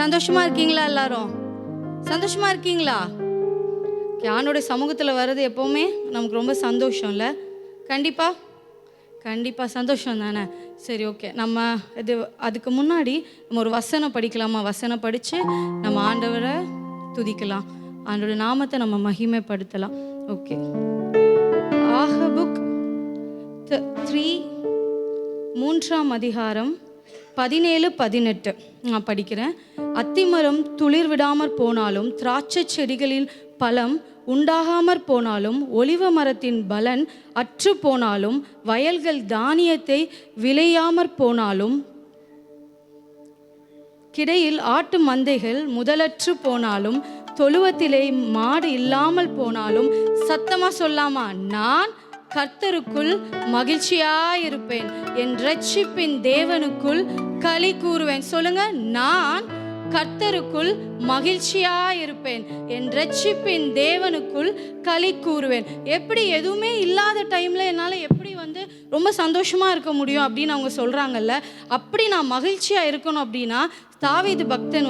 சந்தோஷமா இருக்கீங்களா? எல்லாரும் சந்தோஷமா இருக்கீங்களா? ஆண்டோடைய சமூகத்தில் வர்றது எப்போவுமே நமக்கு ரொம்ப சந்தோஷம் இல்லை? கண்டிப்பாக சந்தோஷம் தானே? சரி, ஓகே. நம்ம அதுக்கு முன்னாடி நம்ம ஒரு வசனம் படிக்கலாமா? வசனம் படித்து நம்ம ஆண்டவரை துதிக்கலாம், ஆண்டோட நாமத்தை நம்ம மகிமைப்படுத்தலாம். ஓகே. ஆகபுக் 3ஆம் அதிகாரம் 17-18 நான் படிக்கிறேன். அத்திமரம் துளிர் விடாமற் போனாலும், திராட்சை செடிகளில் பழம் உண்டாகாமற் போனாலும், ஒலிவ மரத்தின் பலன் அற்று போனாலும், வயல்கள் தானியத்தை விளையாமற் போனாலும், கிடையில் ஆட்டு மந்தைகள் முதலற்று போனாலும், தொழுவத்திலே மாடு இல்லாமல் போனாலும், சத்தமா சொல்லாமா, நான் கர்த்தருக்குள் மகிழ்ச்சியாயிருப்பேன், என் இரட்சிப்பின் தேவனுக்குள் களி கூறுவேன். சொல்லுங்க, நான் கர்த்தருக்குள் மகிழ்ச்சியாயிருப்பேன், என் இரட்சிப்பின் தேவனுக்குள் களி கூறுவேன். எப்படி எதுவுமே இல்லாத டைம்ல என்னால் எப்படி ரொம்ப சந்தோஷமா இருக்க முடியும் அப்படின்னு அவங்க சொல்றாங்கல்ல. அப்படி நான் மகிழ்ச்சியா இருக்கணும் அப்படின்னா தாவீது பக்தன்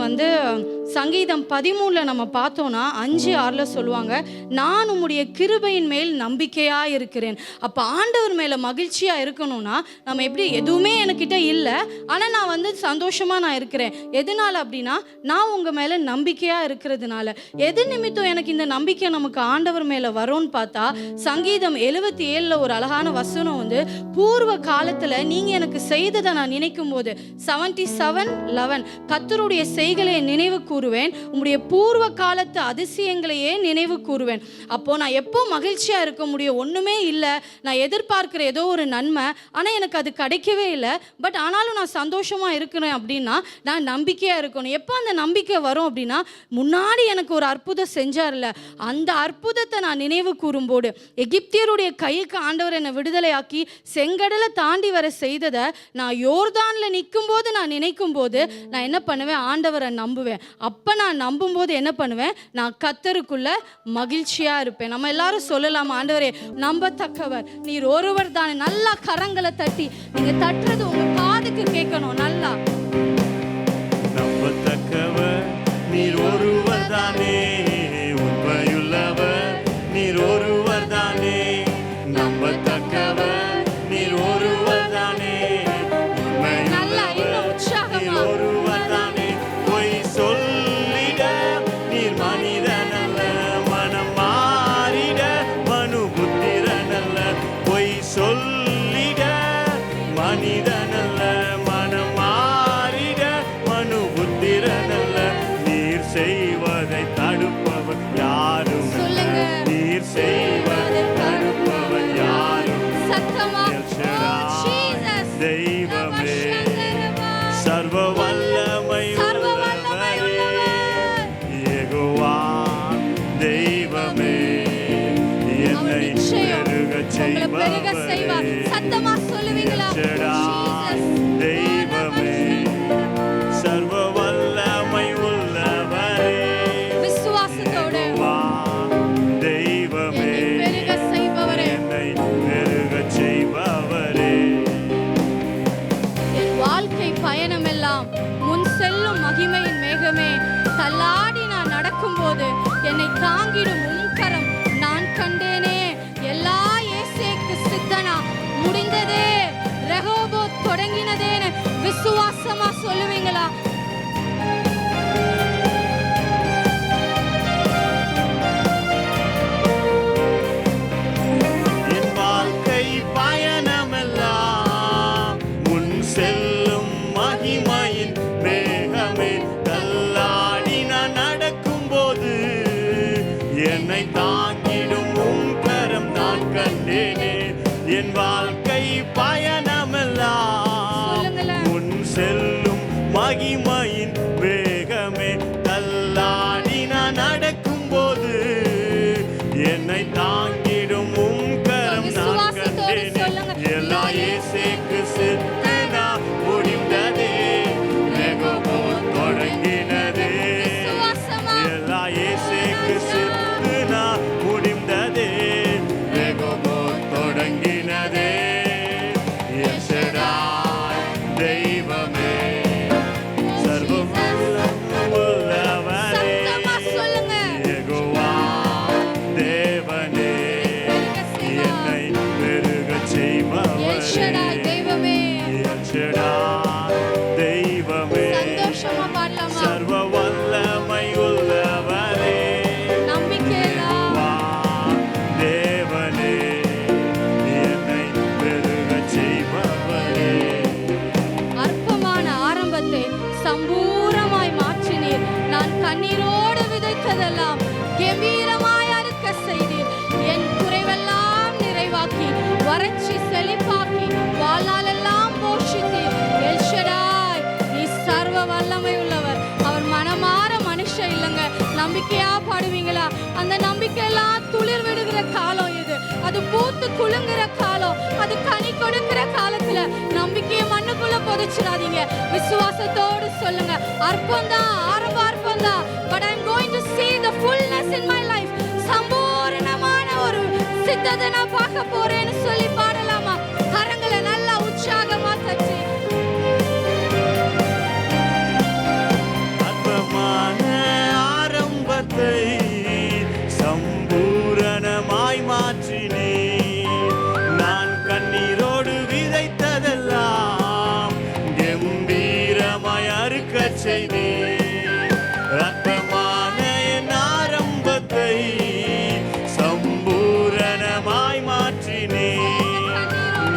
சங்கீதம் 13 நம்ம பார்த்தோம்னா 5:6 சொல்லுவாங்க, நான் உம்முடைய கிருபையின் மேல் நம்பிக்கையா இருக்கிறேன். அப்போ ஆண்டவர் மேல மகிழ்ச்சியா இருக்கணும்னா நம்ம எப்படி, எதுவுமே என்கிட்ட இல்லை ஆனால் நான் சந்தோஷமா நான் இருக்கிறேன். எதனால அப்படின்னா நான் உங்க மேல நம்பிக்கையா இருக்கிறதுனால. எது நிமித்தம் எனக்கு இந்த நம்பிக்கை நமக்கு ஆண்டவர் மேல வரும்னு பார்த்தா, சங்கீதம் 77 ஒரு அழகான வசனம் பூர்வ காலத்துல நீங்க எனக்கு செய்ததை நான் நினைக்கும் போது 77:11 கர்த்தருடைய செய்களை நினைவு கூறுவேன், உம்முடைய பூர்வ காலத்து அதிசயங்களையே நினைவு கூறுவேன். அப்போ நான் எப்போ மகிழ்ச்சியா இருக்க முடியும்? ஒண்ணுமே இல்லை, நான் எதிர்பார்க்கிற ஏதோ ஒரு நன்மை ஆனா எனக்கு அது கிடைக்கவே இல்லை, பட் ஆனாலும் நான் சந்தோஷமா இருக்கிறேன் அப்படின்னா நான் நம்பிக்கையா இருக்கணும். எப்போ அந்த நம்பிக்கை வரும் அப்படின்னா, முன்னாடி எனக்கு ஒரு அற்புதம் செஞ்சார்ல, அந்த அற்புதத்தை நான் நினைவு கூறும்போது, எகிப்தியருடைய கைக்கு ஆண்டவர் என்னை விடுதலையாக்கி செங்கடலை தாண்டி வர செய்ததை நான் யோர்தான்ல நிற்கும் போது நான் நினைக்கும் போது நான் என்ன பண்ணுவேன்? ஆண்டவரை நம்புவேன். அப்ப நான் நம்பும் போது என்ன பண்ணுவேன்? நான் கர்த்தருக்குள்ள மகிழ்ச்சியா இருப்பேன். நம்ம எல்லாரும் சொல்லலாம், ஆண்டவரே நம்பத்தக்கவர் நீர் ஒருவர் தானே. நல்லா கரங்களை தட்டி, நீங்க தட்டுறது உங்க காதுக்கு கேட்கணும். நல்லா, நம்பத்தக்கவர் நீர் ஒருவர் தானே, உண்மையுள்ளவர் நீர் ஒருவர் தானே, நம்பத்தக்கவர் நீர் ஒருவர் தானே, உண்மையுள்ளவர் நீர் ஒருவர் தானே. பொய் சொல்லிட நீர் மனிதனல்ல, மனம் மாறிட மனு புத்திரனல்ல. பொய் சொல்லிட மனிதனல்ல, மனம் மாறிட மனு புத்திரனல்ல. நீர் செய்வதை தடுப்பவர் யாரும், நீர் செய்வதை தடுப்பவர் யாரும். தெய்வமே, சர்வ வல்லமை உள்ளவரே, யெகோவா தெய்வமே, என்னை பெருகச் செய்பவரே, சத்தமா சொல்லுவீங்களா? தெய்வமே, சர்வ வல்லமை உள்ளவரே, விசுவாசத்தோடு தெய்வமே, பெருக செய்பவரே, என்னை பெருகச் செய்பவரே. என் வாழ்க்கை பயணமெல்லாம் முன் செல்லும் மகிமையின் மேகமே, தள்ளாடி நான் நடக்கும்போது என்னை தாங்கிடும் உம் கரம் நான் கண்டேனே. எல்லா இயேசுவுக்கு சித்தனா, முடிந்ததே ரெகோபோத் தொடங்கினதேன்னு விசுவாசமா சொல்லுவீங்களா? என் வாழ்க்கை பயணமெல்லாம் முன் செல்லும் மகிமையின் மேகமே, தள்ளாடி நான் நடக்கும்போது என்னை தாங்கிடும் உம் கரம் நான் கண்டேனே. என் வாழ்க்கை பயணமெல்லாம் முன் செல்லும் மகிமையின் வேகமே, தள்ளாடி நான் நடக்கும்போது என்னை தாங்கிடும் உம் கரம் நான் கண்டேனே. எல்லா இயேசுவுக்கு சித்தனா, முடிந்ததே ரெகோபோத் தொடங்கினதே. எல்லா இயேசுவுக்கு சித்தனா, முடிந்ததே ரெகோபோத் தொடங்கினதே. எல் ஷடாய் தெய்வமே, சர்வ வல்லமை சம்பூரமாய் மாற்றினீர். நான் கண்ணீரோடு விதைத்ததெல்லாம் கம்பீரமாய் அறுக்க செய்தீர். என் குறைவெல்லாம் நிறைவாக்கி வறட்சி செழிப்பாக்கி வாழ்நாளெல்லாம் போஷித்தீர். எல் ஷடாய், நீ சர்வ வல்லமை உள்ளவர். அவர் மனமாற மனுஷன் இல்லைங்க. நம்பிக்கையா பாடுவீங்களா? அந்த நம்பிக்கையெல்லாம் துளிர் விடுகிற காலம் இது. அது பூத்து குலுங்குற காலம். அது கனி கொடுக்கிற காலத்துல நம்பிக்கையை மண்ணுக்குள்ள புதைச்சிடாதீங்க. விசுவாசத்தோடு சொல்லுங்க, அற்பம்தான், ஆரம்ப அற்பம்தான், but I'm going to see the fullness in my life. சம்பூரணமான ஒரு சித்தத்தை நான் பார்க்க போறேன்னு சொல்லி பாடலாமா? கரங்களை நல்லா உற்சாகமா தட்டி ஆரம்பத்தை சம்பூரணமாய் மாற்றினே. நான் கண்ணீரோடு விதைத்ததெல்லாம் கம்பீரமாய் அறுக்க செய்தே. ரத்தமான என் ஆரம்பத்தை சம்பூரணமாய் மாற்றினே.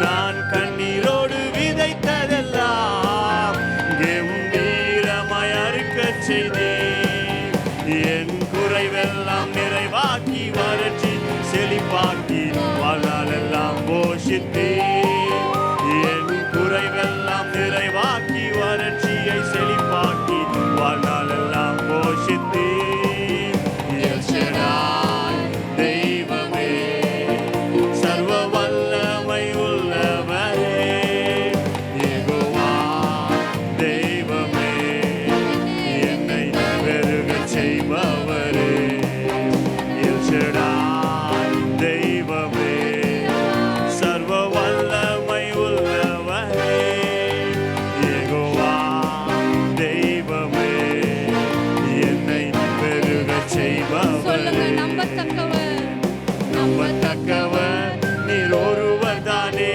நான் கண்ணீரோடு விதைத்ததெல்லாம் கம்பீரமாய் அறுக்க செய்தே. என் குறைவெல்லாம் நிறைவாக்கி வறட்சி செழிப்பாக்கி வாழ்நாளெல்லாம் போஷித்தே. என் குறைவெல்லாம் நிறைவாக்கி வறட்சியை செழிப்பாக்கி வாழ்நாளெல்லாம் போஷித்தே. எல் ஷடாய், தெய்வமே, சர்வ வல்லமை உள்ளவரே. யெகோவா, தெய்வமே, என்னை பெருகச் செய்பவரே. எல் ஷடாய், தெய்வமே, சர்வ வல்லமை உள்ளவரே. யெகோவா, தெய்வமே, என்னை பெருகச் செய்பவரே. சொல்லுங்க, நம்பத்தக்கவர், நம்பத்தக்கவர் நீர் ஒருவர் தானே.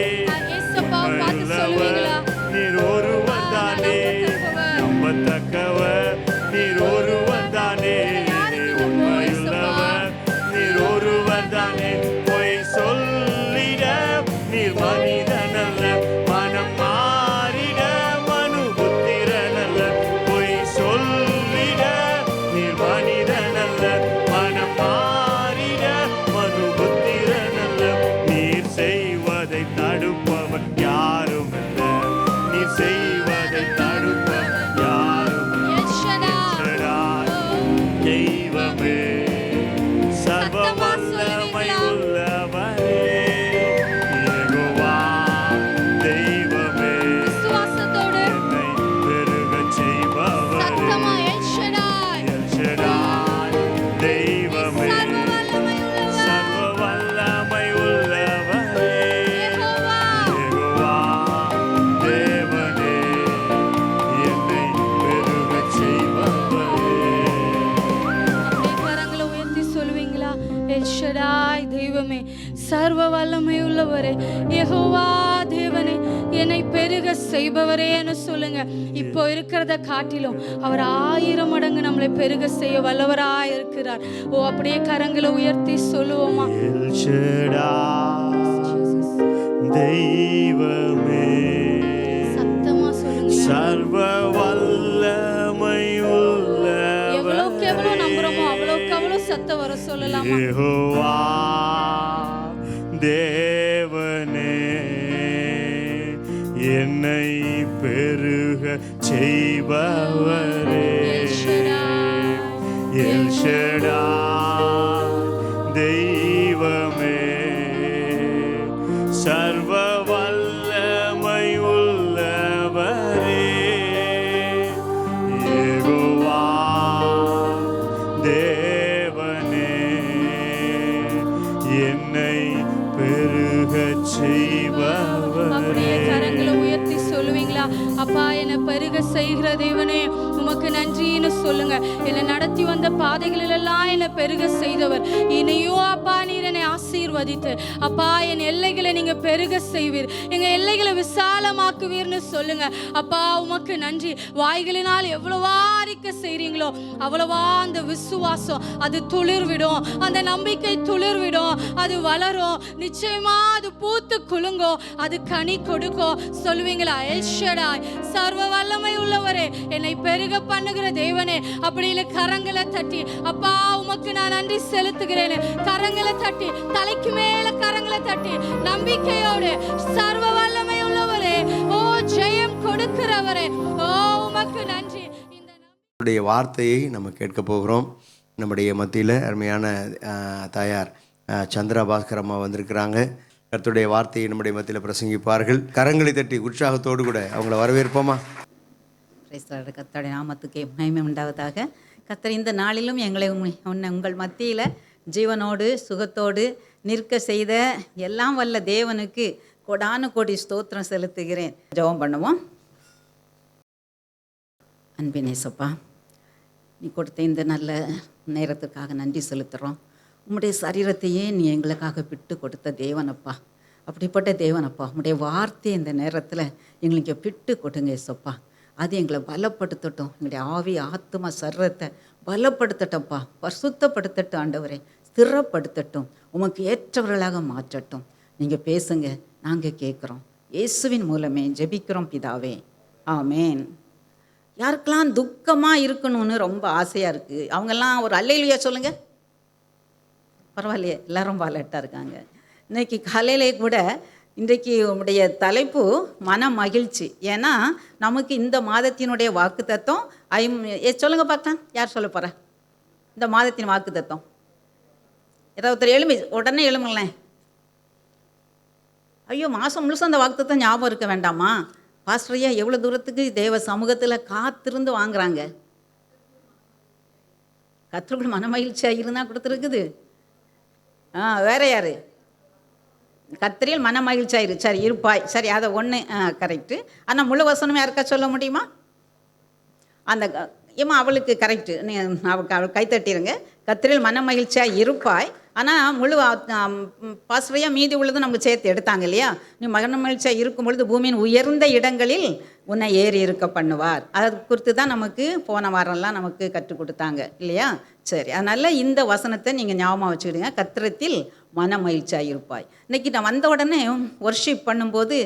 இயேசுப்பாவை பார்த்து சொல்லுவீங்களா? நீர் ஒருவர் தானே. நம்பத்தக்கவர் நீர் ஒருவர் தானே. உண்மையுள்ளவர் நீர் ஒருவர் தானே. பொய் சொல்லிட நீர் மனிதனல்ல, மனம் மாறிட மனுபுத்திரனல்ல. பொய் சொல்லிட நீர் மனிதனல்ல, மனம் மாறிட மனுபுத்திரனல்ல. நீர் செய்வதை தடுப்பவர் யாரும் அல்ல. நீர் செய்வதை தடுப்பவர் யாரும் அல்ல. எல் ஷடாய், தெய்வமே, சர்வ வல்லமை உள்ளவரே. யெகோவா, தெய்வமே, விசுவாசத்தோடு என்னை பெருகச் செய்பவரே. சத்தமா எல் ஷடாய், எல் ஷடாய், தெய்வமே, சர்வ வல்லமை உள்ளவர். சர்வ வல்லமை உள்ளவரே. யெகோவா, யெகோவா, தேவனே, என்னை பெருகச் செய்பவரே. அப்படியே கரங்களை உயர்த்தி சொல்லுவீங்களா? எல் ஷடாய், தெய்வமே, சர்வ வல்லமை உள்ளவரே. யெகோவா, தேவனே, என்னை பெருக செய்பவரேன்னு சொல்லுங்க. இப்போ இருக்கிறத காட்டிலும் அவர் 1000 மடங்கு நம்மளை பெருக செய்ய வல்லவராய் இருக்கிறார். ஓ, அப்படியே கரங்களை உயர்த்தி சொல்லுவோமா? எல் ஷடாய், தெய்வமே, சத்தமா சொல்லுங்க. சர்வ வல்லமை எவ்வளவுக்கு எவ்வளவு உள்ளவரே. நம்புறோமோ அவ்வளவுக்கு அவ்வளவு சத்தம் வர சொல்லலாமா? யெகோவா, தேவனே, என்னை பெருக செய்பவரே. எல் ஷடாய், எல் ஷடாய், தெய்வமே, சர்வ வல்லமை உள்ளவரே. யெகோவா, தேவனே, என்னை பெருகச் அப்படியே செய்பவரே. கரங்களை உயர்த்தி சொல்லுவீங்களா? அப்பா, என்னை பெருக செய்கிற தேவனே, உமக்கு நன்றின்னு சொல்லுங்க. என்னை நடத்தி வந்த பாதைகளிலெல்லாம் என்னை பெருக செய்தவர். இனியும் அப்பா, நீர் என்னை ஆசீர்வதித்து அப்பா, என் எல்லைகளை நீங்க பெருக செய்வீர், எங்க எல்லைகளை விசாலமாக்குவீர்னு சொல்லுங்க. அப்பா, உமக்கு நன்றி. வாய்களினால் எவ்வளவா அறிக்கை செய்றீங்களோ அவ்வளவா அந்த விசுவாசம் அது துளிர்விடும், அந்த நம்பிக்கை துளிர்விடும், அது வளரும். நிச்சயமா அது பூத்து குலுங்கும், அது கனி கொடுக்கும். சொல்லுவீங்களா? எல் ஷடாய், சர்வ வல்லமை உள்ளவரே, என்னை பெருக பண்ணுகிற தேவனே அப்படின்னு கரங்களை தட்டி, அப்பா உமக்கு நான் நன்றி செலுத்துகிறேன். கரங்களை தட்டி, தலைக்கு மேல கரங்களை தட்டி, நம்பிக்கையோடு சர்வ வல்லமை உள்ளவரே, ஓ ஜெயம் கொடுக்கிறவரே, ஓ உமக்கு நன்றி. இந்த வார்த்தையை நம்ம கேட்க போகிறோம். நம்முடைய மத்தியில் அருமையான தாயார் சந்திரா பாஸ்கர் அம்மா வந்திருக்கிறாங்க. கர்த்தருடைய வார்த்தையை நம்முடைய மத்தியில் பிரசங்கிப்பார்கள். கரங்களை தட்டி உற்சாகத்தோடு கூட அவங்கள வரவேற்போமா? கர்த்தருடைய நாமத்துக்கு மகிமை உண்டாவதாக. கர்த்தர் இந்த நாளிலும் எங்களை உங்கள் மத்தியில் ஜீவனோடு சுகத்தோடு நிற்க செய்த எல்லாம் வல்ல தேவனுக்கு கோடானு கோடி ஸ்தோத்திரம் செலுத்துகிறேன். ஜெபம் பண்ணுவோம். அன்பினேசப்பா, நீ கொடுத்த இந்த நல்ல நேரத்துக்காக நன்றி செலுத்துகிறோம். உம்முடைய சரீரத்தையே நீ எங்களுக்காக விட்டு கொடுத்த தேவனப்பா, அப்படிப்பட்ட தேவனப்பா, உம்முடைய வார்த்தையை இந்த நேரத்தில் எங்களுக்கு விட்டு கொடுங்க ஏசப்பா. அது எங்களை பலப்படுத்தட்டும், எங்களுடைய ஆவி ஆத்மா சரீரத்தை பலப்படுத்தட்டப்பா, பரிசுத்தப்படுத்தட்டும் ஆண்டவரே, ஸ்திரப்படுத்தட்டும், உமக்கு ஏற்றவர்களாக மாற்றட்டும். நீங்கள் பேசுங்க, நாங்கள் கேட்குறோம். இயேசுவின் மூலமே ஜெபிக்கிறோம் பிதாவே, ஆமேன். யாருக்கெல்லாம் துக்கமாக இருக்கணும்னு ரொம்ப ஆசையாக இருக்குது, அவங்கெல்லாம் ஒரு அல்லேலூயா சொல்லுங்கள். பரவாயில்லையே, எல்லாரும் பாலட்டாக இருக்காங்க. இன்றைக்கி காலையிலே கூட இன்றைக்கு உடைய தலைப்பு மன மகிழ்ச்சி. ஏன்னா நமக்கு இந்த மாதத்தினுடைய வாக்கு தத்துவம் சொல்லுங்கள் பார்க்கலாம், யார் சொல்ல போகிற? இந்த மாதத்தின் வாக்கு தத்துவம் ஏதாவது ஒருத்தர் எழுமி உடனே எழுமுங்களேன். ஐயோ, மாதம் முழுசும் அந்த வாக்கு தத்துவம் ஞாபகம் இருக்க வேண்டாமா? பாஸ்டரையா எவ்வளோ தூரத்துக்கு தேவ சமூகத்தில் காத்திருந்து வாங்குறாங்க. கர்த்தருக்குள் மன மகிழ்ச்சியாக இருந்தால் கொடுத்துருக்குது. வேற யார்? கர்த்தரில் மன மகிழ்ச்சியாயிரு, சரி இருப்பாய், சரி அதை ஒன்று கரெக்டு. ஆனால் முழு வசனம் யாருக்கா சொல்ல முடியுமா? அந்த ஏமா அவளுக்கு கரெக்டு, நீ அவள் கைத்தட்டிருங்க. கர்த்தரில் மன மகிழ்ச்சியாக இருப்பாய். ஆனால் முழு பாஸ்டரையாக மீதி உள்ளதும் நமக்கு சேர்த்து எடுத்தாங்க இல்லையா? நீ மன மகிழ்ச்சியாக இருக்கும் பொழுது பூமியின் உயர்ந்த இடங்களில் உன்னை ஏறி இருக்க பண்ணுவார். அது குறித்து தான் நமக்கு போன வாரம்லாம் நமக்கு கற்றுக் கொடுத்தாங்க இல்லையா? சரி, அதனால் இந்த வசனத்தை நீங்கள் ஞாபகம் வச்சுக்கிடுங்க. கர்த்தரத்தில் மன மகிழ்ச்சியாக இருப்பாய். இன்றைக்கி நான் வந்த உடனே ஒர்ஷிப் பண்ணும்போது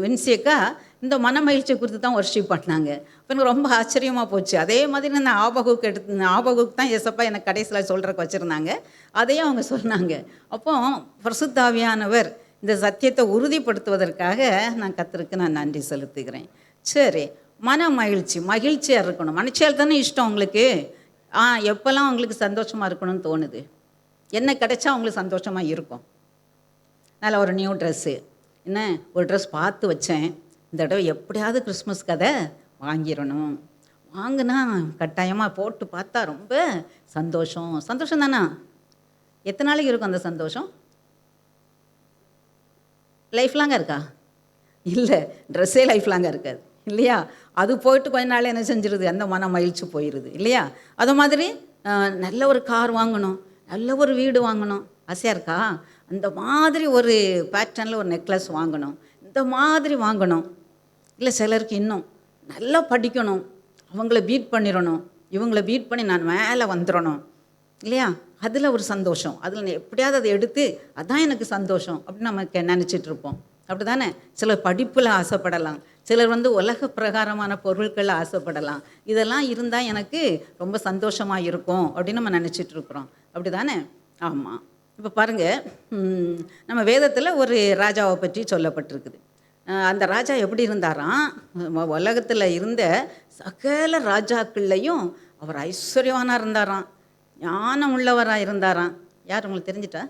வின்சியக்கா இந்த மன மகிழ்ச்சியை குறித்து தான் ஒர்ஷிப் பண்ணாங்க. இப்போ எனக்கு ரொம்ப ஆச்சரியமாக போச்சு. அதே மாதிரி நான் ஆபகுக்கு தான் ஏசப்பா எனக்கு கடைசியில் சொல்கிறக்கு வச்சுருந்தாங்க. அதையும் அவங்க சொன்னாங்க. அப்போ பரிசுத்த ஆவியானவர் இந்த சத்தியத்தை உறுதிப்படுத்துவதற்காக நான் கர்த்தருக்கு நான் நன்றி செலுத்துகிறேன். சரி, மன மகிழ்ச்சியாக இருக்கணும். மனுஷியால் தானே இஷ்டம் உங்களுக்கு. எப்போல்லாம் உங்களுக்கு சந்தோஷமாக இருக்கணும்னு தோணுது? என்ன கிடைச்சா உங்களுக்கு சந்தோஷமாக இருக்கும்? நல்ல ஒரு நியூ ட்ரெஸ்ஸு, என்ன ஒரு ட்ரெஸ் பார்த்து வச்சேன், இந்த தடவை எப்படியாவது கிறிஸ்மஸ் கதை வாங்கிடணும், வாங்கினா கட்டாயமாக போட்டு பார்த்தா ரொம்ப சந்தோஷம் தானே? எத்தனை நாளைக்கு இருக்கும் அந்த சந்தோஷம்? லைஃப் லாங்காக இருக்கா? இல்லை, ட்ரெஸ்ஸே லைஃப் லாங்காக இருக்காது இல்லையா? அது போயிட்டு கொஞ்ச நாள் என்ன செஞ்சிருது, அந்த மன மகிழ்ச்சி போயிடுது இல்லையா? அது மாதிரி நல்ல ஒரு கார் வாங்கணும், நல்ல ஒரு வீடு வாங்கணும் ஆசையாக இருக்கா? அந்த மாதிரி ஒரு பேட்டர்னில் ஒரு நெக்லஸ் வாங்கணும், இந்த மாதிரி வாங்கணும். இல்லை சிலருக்கு இன்னும் நல்லா படிக்கணும், அவங்கள பீட் பண்ணிடணும், இவங்கள பீட் பண்ணி நான் மேலே வந்துடணும் இல்லையா? அதில் ஒரு சந்தோஷம், அதில் எப்படியாவது அதை எடுத்து அதான் எனக்கு சந்தோஷம் அப்படின்னு நம்ம நினச்சிட்டு இருப்போம். அப்படி தானே? சிலர் படிப்பில் ஆசைப்படலாம், சிலர் உலக பிரகாரமான பொருட்களில் ஆசைப்படலாம். இதெல்லாம் இருந்தால் எனக்கு ரொம்ப சந்தோஷமாக இருக்கும் அப்படின்னு நம்ம நினச்சிட்டு இருக்கிறோம். அப்படி தானே? ஆமாம். இப்போ பாருங்கள், நம்ம வேதத்தில் ஒரு ராஜாவை பற்றி சொல்லப்பட்டிருக்குது. அந்த ராஜா எப்படி இருந்தாராம்? உலகத்தில் இருந்த சகல ராஜாக்கள்லையும் அவர் ஐஸ்வர்யவானாக இருந்தாராம், ஞானம் உள்ளவராக இருந்தாராம். யார் உங்களுக்கு தெரிஞ்சிட்டா?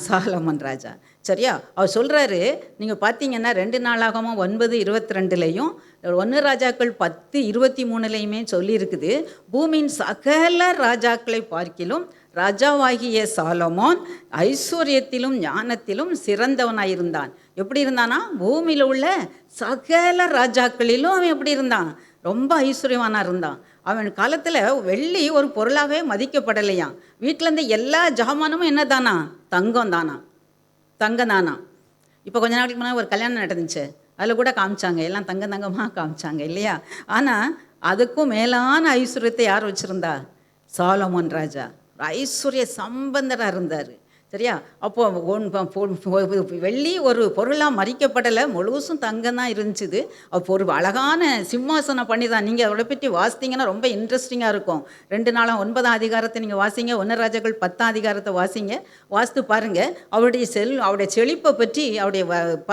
சாலமன் ராஜா. சரியா? அவர் சொல்கிறாரு, நீங்கள் பார்த்தீங்கன்னா 2 நாளாகமும் 9:22 1 ராஜாக்கள் 10:23 சொல்லியிருக்குது, பூமியின் சகல ராஜாக்களை பார்க்கிலும் ராஜாவாகிய சாலமோன் ஐஸ்வர்யத்திலும் ஞானத்திலும் சிறந்தவனாயிருந்தான். எப்படி இருந்தானா? பூமியில் உள்ள சகல ராஜாக்களிலும் அவன் எப்படி இருந்தான்? ரொம்ப ஐஸ்வர்யவானாக இருந்தான். அவன் காலத்தில் வெள்ளி ஒரு பொருளாகவே மதிக்கப்படலையாம். வீட்டில் இருந்து எல்லா ஜாமானமும் என்ன தானா? தங்கம் தானா. இப்போ கொஞ்ச நாளைக்கு முன்னாடி ஒரு கல்யாணம் நடந்துச்சு, அதில் கூட காமிச்சாங்க, எல்லாம் தங்கமாக காமிச்சாங்க இல்லையா? ஆனால் அதுக்கும் மேலான ஐஸ்வர்யத்தை யார் வச்சுருந்தா? சாலமோன் ராஜா ஐஸ்வர்ய சம்பந்தராக இருந்தார். சரியா? அப்போது வெள்ளி ஒரு பொருளாக மறிக்கப்படலை, முழுசும் தங்கம் தான் இருந்துச்சுது. அப்போ ஒரு அழகான சிம்மாசனம் பண்ணி தான். நீங்கள் அவரை பற்றி வாசித்தீங்கன்னா ரொம்ப இன்ட்ரெஸ்டிங்காக இருக்கும். 2 நாளாம் 9ஆம் அதிகாரத்தை நீங்கள் வாசிங்க, 1 ராஜாக்கள் 10ஆம் அதிகாரத்தை வாசித்து பாருங்கள். அவருடைய செழிப்பை பற்றி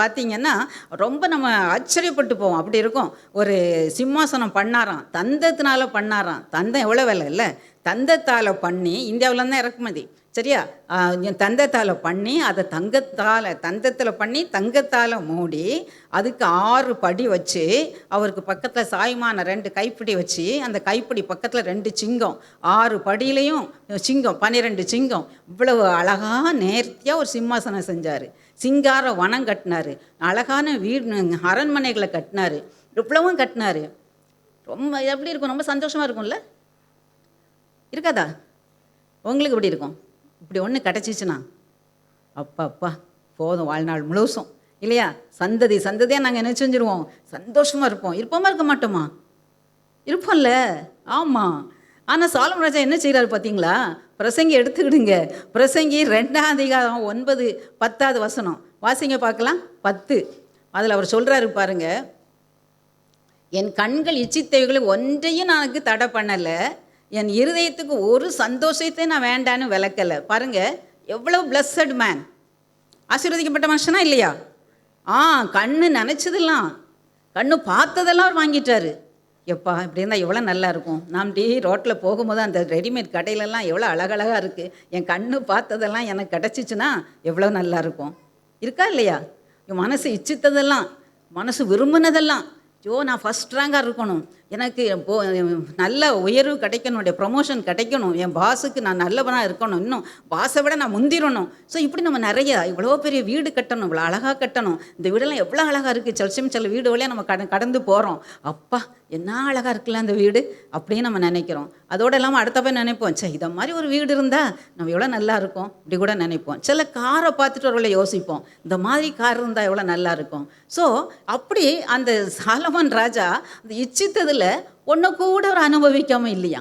பார்த்தீங்கன்னா ரொம்ப நம்ம ஆச்சரியப்பட்டு போவோம். அப்படி இருக்கும். ஒரு சிம்மாசனம் பண்ணாராம், தந்தத்தினால பண்ணாராம். தந்தம் எவ்வளோ விலை இல்லை, தந்தத்தால் பண்ணி இந்தியாவில் தான் இறக்குமதி, சரியா? தந்தத்தால் பண்ணி அதை தந்தத்தில் பண்ணி தங்கத்தால் மூடி அதுக்கு 6 படி வச்சு அவருக்கு பக்கத்தில் சாய்மான 2 கைப்பிடி வச்சு அந்த கைப்பிடி பக்கத்தில் 2 சிங்கம், 6 படியிலையும் சிங்கம், 12 சிங்கம். இவ்வளவு அழகாக நேர்த்தியாக ஒரு சிம்மாசனம் செஞ்சார். சிங்கார வனம் கட்டினார், அழகான வீடு அரண்மனைகளை கட்டினார், இவ்வளவும் கட்டினார். ரொம்ப எப்படி இருக்கும், ரொம்ப சந்தோஷமாக இருக்கும்ல, இருக்காதா? உங்களுக்கு எப்படி இருக்கும்? இப்படி ஒன்று கிடச்சிச்சுன்னா அப்பா போதும் வாழ்நாள் முழுசும், இல்லையா? சந்ததியாக நாங்கள் என்ன செஞ்சுருவோம், சந்தோஷமாக இருப்போமா இருக்க மாட்டோமா? இருப்போம்ல. ஆமாம். ஆனால் சாலமோன் ராஜா என்ன செய்கிறாரு பார்த்தீங்களா? பிரசங்கி எடுத்துக்கிடுங்க. பிரசங்கி 2ஆம் அதிகாரம் 9, 10வது வசனம் வாசிங்க பார்க்கலாம். 10 அதில் அவர் சொல்கிறாரு பாருங்க, என் கண்கள் இச்சித்தவைகளுக்கு ஒன்றையும் எனக்கு தடை பண்ணலை, என் இருதயத்துக்கு ஒரு சந்தோஷத்தை நான் வேண்டான்னு விளக்கலை. பாருங்கள் எவ்வளோ பிளஸட் மேன், ஆசீர்வதிக்கப்பட்ட மனுஷனா இல்லையா? கண்ணு நினச்சதெல்லாம், கண்ணு பார்த்ததெல்லாம் அவர் வாங்கிட்டாரு. எப்பா இப்படி இருந்தால் எவ்வளோ நல்லா இருக்கும். நாம் ரோட்டில் போகும்போது அந்த ரெடிமேட் கடையிலலாம் எவ்வளோ அழகழகாக இருக்குது. என் கண்ணு பார்த்ததெல்லாம் எனக்கு கிடச்சிச்சின்னா எவ்வளோ நல்லா இருக்கும். இருக்கா இல்லையா? என் மனசு இச்சித்ததெல்லாம், மனசு விரும்பினதெல்லாம், நான் ஃபஸ்ட் ரேங்காக இருக்கணும், எனக்கு நல்ல உயர்வு கிடைக்கணும், என்னுடைய ப்ரொமோஷன் கிடைக்கணும், என் பாஸுக்கு நான் நல்லவனாக இருக்கணும், இன்னும் பாஸை விட நான் முந்திரணும். ஸோ இப்படி நம்ம நிறைய இவ்வளோ பெரிய வீடு கட்டணும், இவ்வளோ அழகாக கட்டணும். இந்த வீடெல்லாம் எவ்வளோ அழகாக இருக்குது. சில வீடு வழியாக நம்ம கடந்து போகிறோம். அப்பா என்ன அழகாக இருக்குல்ல அந்த வீடு அப்படின்னு நம்ம நினைக்கிறோம். அதோடு இல்லாமல் அடுத்த போய் நினைப்போம், இதை மாதிரி ஒரு வீடு இருந்தால் நம்ம எவ்வளோ நல்லா இருக்கும் இப்படி கூட நினைப்போம். சில காரை பார்த்துட்டு ஒரு யோசிப்போம், இந்த மாதிரி கார் இருந்தால் எவ்வளோ நல்லா இருக்கும். ஸோ அப்படி அந்த சாலமோன் ராஜா அந்த இச்சித்ததில் ஒன்று கூட ஒரு அனுபவிக்காமல் இல்லையா?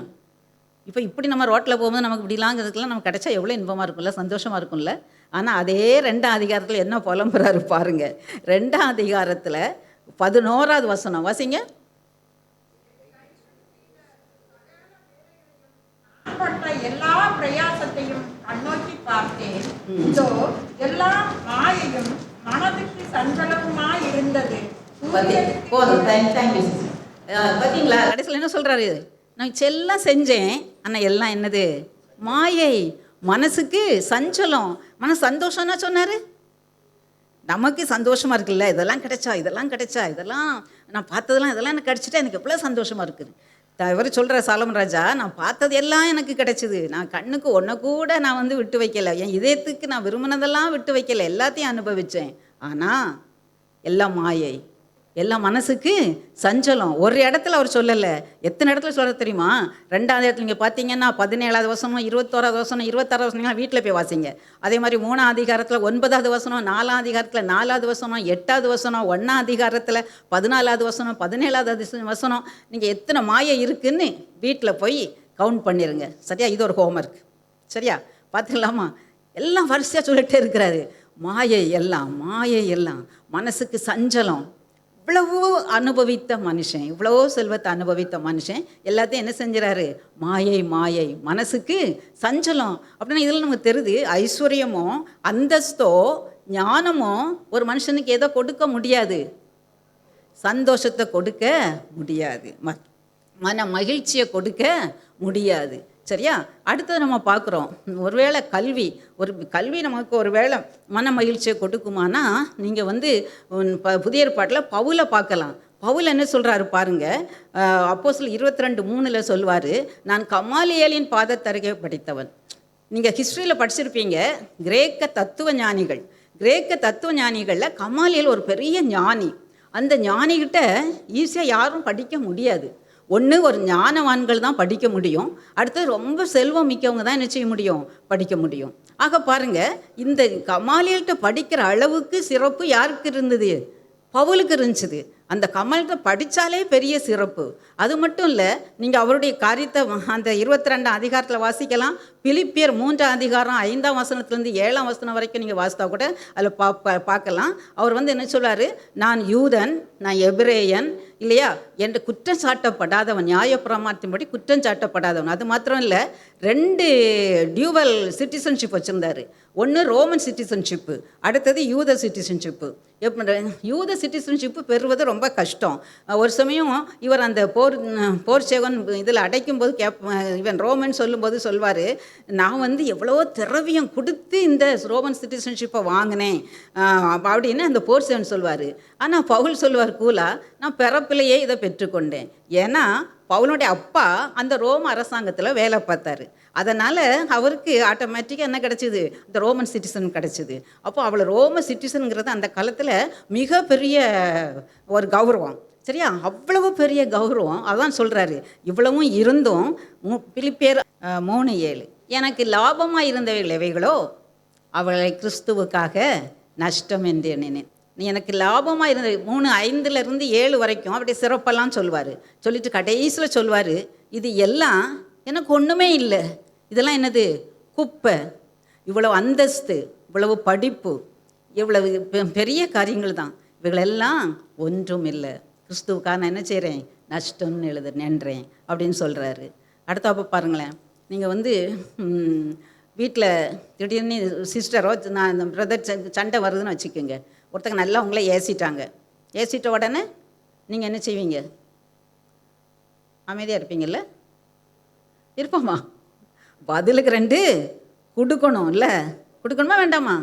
இப்போ இப்படி நம்ம ரோட்டில் போகும்போது நமக்கு இப்படிலாங்கிறதுக்கெல்லாம் நமக்கு கிடைச்சா எவ்வளோ இன்பமாக இருக்கும்ல, சந்தோஷமாக இருக்கும்ல. ஆனால் அதே 2ஆம் அதிகாரத்தில் என்ன புலம்புறாரு பாருங்க. 2ஆம் அதிகாரத்தில் 11வது வசனம் வாசிங்க. எல்லா பிரயாசத்தையும் கண்ணோக்கி பார்த்தேன், எல்லா மாயையும் மனதுக்கு சஞ்சலமாய் இருந்தது. பார்த்தீங்களா? கடைசியில் என்ன சொல்கிறாரு, நான் எல்லாம் செஞ்சேன், ஆனால் எல்லாம் என்னது, மாயை, மனசுக்கு சஞ்சலம். சந்தோஷம்னா சொன்னார், நமக்கு சந்தோஷமாக இருக்குல்ல, இதெல்லாம் கிடைச்சா இதெல்லாம் நான் பார்த்ததெல்லாம் இதெல்லாம் எனக்கு கிடச்சிட்டா எனக்கு எவ்வளோ சந்தோஷமாக இருக்குது. இவர் சொல்கிற சாலமோன் ராஜா, நான் பார்த்தது எல்லாம் எனக்கு கிடைச்சிது, நான் கண்ணுக்கு ஒன்றை கூட நான் விட்டு வைக்கலை, என் இதயத்துக்கு நான் விரும்பினதெல்லாம் விட்டு வைக்கலை, எல்லாத்தையும் அனுபவித்தேன். ஆனால் எல்லாம் மாயை, எல்லாம் மனசுக்கு சஞ்சலம். ஒரு இடத்துல அவர் சொல்லலை, எத்தனை இடத்துல சொல்ல தெரியுமா? 2ஆவது இடத்துல நீங்கள் பார்த்தீங்கன்னா 17வது வசனம், 21வது வசனம், 26வது வசனம் வீட்டில் போய் வாசிங்க. அதே மாதிரி 3ஆம் அதிகாரத்தில் 9வது வசனம், 4ஆம் அதிகாரத்தில் 4வது வசனம், 8வது வசனம், 1ஆம் அதிகாரத்தில் 14வது வசனம், 17வது வசனம். நீங்கள் எத்தனை மாயை இருக்குன்னு வீட்டில் போய் கவுண்ட் பண்ணிடுங்க, சரியா? இது ஒரு ஹோம்ஒர்க், சரியா? பார்த்துக்கலாமா? எல்லாம் வரிசையாக சொல்லிகிட்டே இருக்கிறாரு. மாயை எல்லாம் மனசுக்கு சஞ்சலம். இவ்வளவோ அனுபவித்த மனுஷன், இவ்வளவோ செல்வத்தை அனுபவித்த மனுஷன் எல்லாத்தையும் என்ன செஞ்சுறாரு? மாயை, மனசுக்கு சஞ்சலம். அப்படின்னா இதில் நமக்கு தெரியுது, ஐஸ்வர்யமோ அந்தஸ்தோ ஞானமோ ஒரு மனுஷனுக்கு ஏதோ கொடுக்க முடியாது, சந்தோஷத்தை கொடுக்க முடியாது, மன மகிழ்ச்சியை கொடுக்க முடியாது, சரியா? அடுத்தது நம்ம பார்க்குறோம், ஒருவேளை கல்வி நமக்கு ஒரு வேளை மன மகிழ்ச்சியை கொடுக்குமானா, நீங்கள் புதிய ஏற்பாட்டில் பவுலை பார்க்கலாம். பவுல் என்ன சொல்கிறாரு பாருங்க, அப்போஸ்தலர் 22:3 சொல்வார், நான் கமாலியேலின் பாதத்தருகே படித்தவன். நீங்கள் ஹிஸ்ட்ரியில் படிச்சிருப்பீங்க, கிரேக்க தத்துவ ஞானிகளில் கமாலியேல் ஒரு பெரிய ஞானி. அந்த ஞானிகிட்ட ஈஸியாக யாரும் படிக்க முடியாது. ஒன்று ஒரு ஞானவான்கள் தான் படிக்க முடியும், அடுத்தது ரொம்ப செல்வம் மிக்கவங்க தான் என்ன செய்ய முடியும்? படிக்க முடியும். ஆக பாருங்கள், இந்த கமாலியல்கிட்ட படிக்கிற அளவுக்கு சிறப்பு யாருக்கு இருந்தது? பவுலுக்கு இருந்துச்சு. அந்த கமலத்தை படித்தாலே பெரிய சிறப்பு. அது மட்டும் இல்லை, நீங்கள் அவருடைய காரியத்தை அந்த 22ஆம் அதிகாரத்தில் வாசிக்கலாம். பிலிப்பியர் 3ஆம் அதிகாரம் 5ஆம் வசனத்துலேருந்து 7ஆம் வசனம் வரைக்கும் நீங்கள் வாசித்தா கூட அதில் பார்க்கலாம். அவர் வந்து என்ன சொல்றாரு, நான் யூதன், நான் எபிரேயன் இல்லையா என்று குற்றம் சாட்டப்படாதவன், நியாயப்பிரமாணத்தின்படி குற்றம் சாட்டப்படாதவன். அது மாத்திரம் இல்லை, 2 டியூவல் சிட்டிசன்ஷிப் வச்சுருந்தாரு. ஒன்று ரோமன் சிட்டிசன்ஷிப்பு, அடுத்தது யூத சிட்டிசன்ஷிப்பு. யூத சிட்டிசன்ஷிப்பு பெறுவது ரொம்ப கஷ்டம். ஒரு சமயம் இவர் அந்த போர் சேவன் இதில் அடைக்கும்போது இவன் ரோமன் சொல்லும்போது சொல்வார், நான் வந்து எவ்வளோ திரவியம் கொடுத்து இந்த ரோமன் சிட்டிசன்ஷிப்பை வாங்கினேன் அப்படின்னு அந்த போர் சேவன் சொல்வார். ஆனால் பவுல் சொல்வார் கூலா, நான் பிறப்பிலேயே இதை பெற்றுக்கொண்டேன். ஏன்னா பவுலுடைய அப்பா அந்த ரோம அரசாங்கத்தில் வேலை பார்த்தாரு. அதனால் அவருக்கு ஆட்டோமேட்டிக்காக என்ன கிடச்சிது, இந்த ரோமன் சிட்டிசன் கிடச்சிது. அப்போ அவளை ரோம சிட்டிசனுங்கிறது அந்த காலத்தில் மிகப்பெரிய ஒரு கௌரவம். சரியா, அவ்வளவு பெரிய கௌரவம். அதான் சொல்கிறாரு, இவ்வளவும் இருந்தும் பிலிப்பியர் 3:7 எனக்கு லாபமாக இருந்தவைகள் எவைகளோ அவளை கிறிஸ்துவுக்காக நஷ்டம் என்று எண்ணினேன். நீ எனக்கு லாபமாக இருந்த 3:5 வரைக்கும் அப்படி சிறப்பெல்லாம் சொல்லுவார். சொல்லிட்டு கடைசியில் சொல்லுவார், இது எல்லாம் எனக்கு ஒன்றுமே இல்லை, இதெல்லாம் என்னது, குப்பை. இவ்வளவு அந்தஸ்து, இவ்வளவு படிப்பு, இவ்வளவு பெரிய காரியங்கள் தான், இவைகளெல்லாம் ஒன்றும் இல்லை, கிறிஸ்துவுக்காக நான் என்ன செய்கிறேன், நஷ்டம்னு நின்றேன் அப்படின்னு சொல்கிறாரு. அடுத்தாப்போ பாருங்களேன், நீங்கள் வந்து வீட்டில் திடீர்னு சிஸ்டரோ நான் இந்த பிரதர் சண்டை வருதுன்னு வச்சுக்கோங்க. ஒருத்தங்க நல்லா உங்களை ஏசிட்ட உடனே நீங்கள் என்ன செய்வீங்க, அமைதியாக இருப்பீங்கள்ல? இருப்போமா? பதிலுக்கு 2 கொடுக்கணும் இல்லை, கொடுக்கணுமா வேண்டாமா?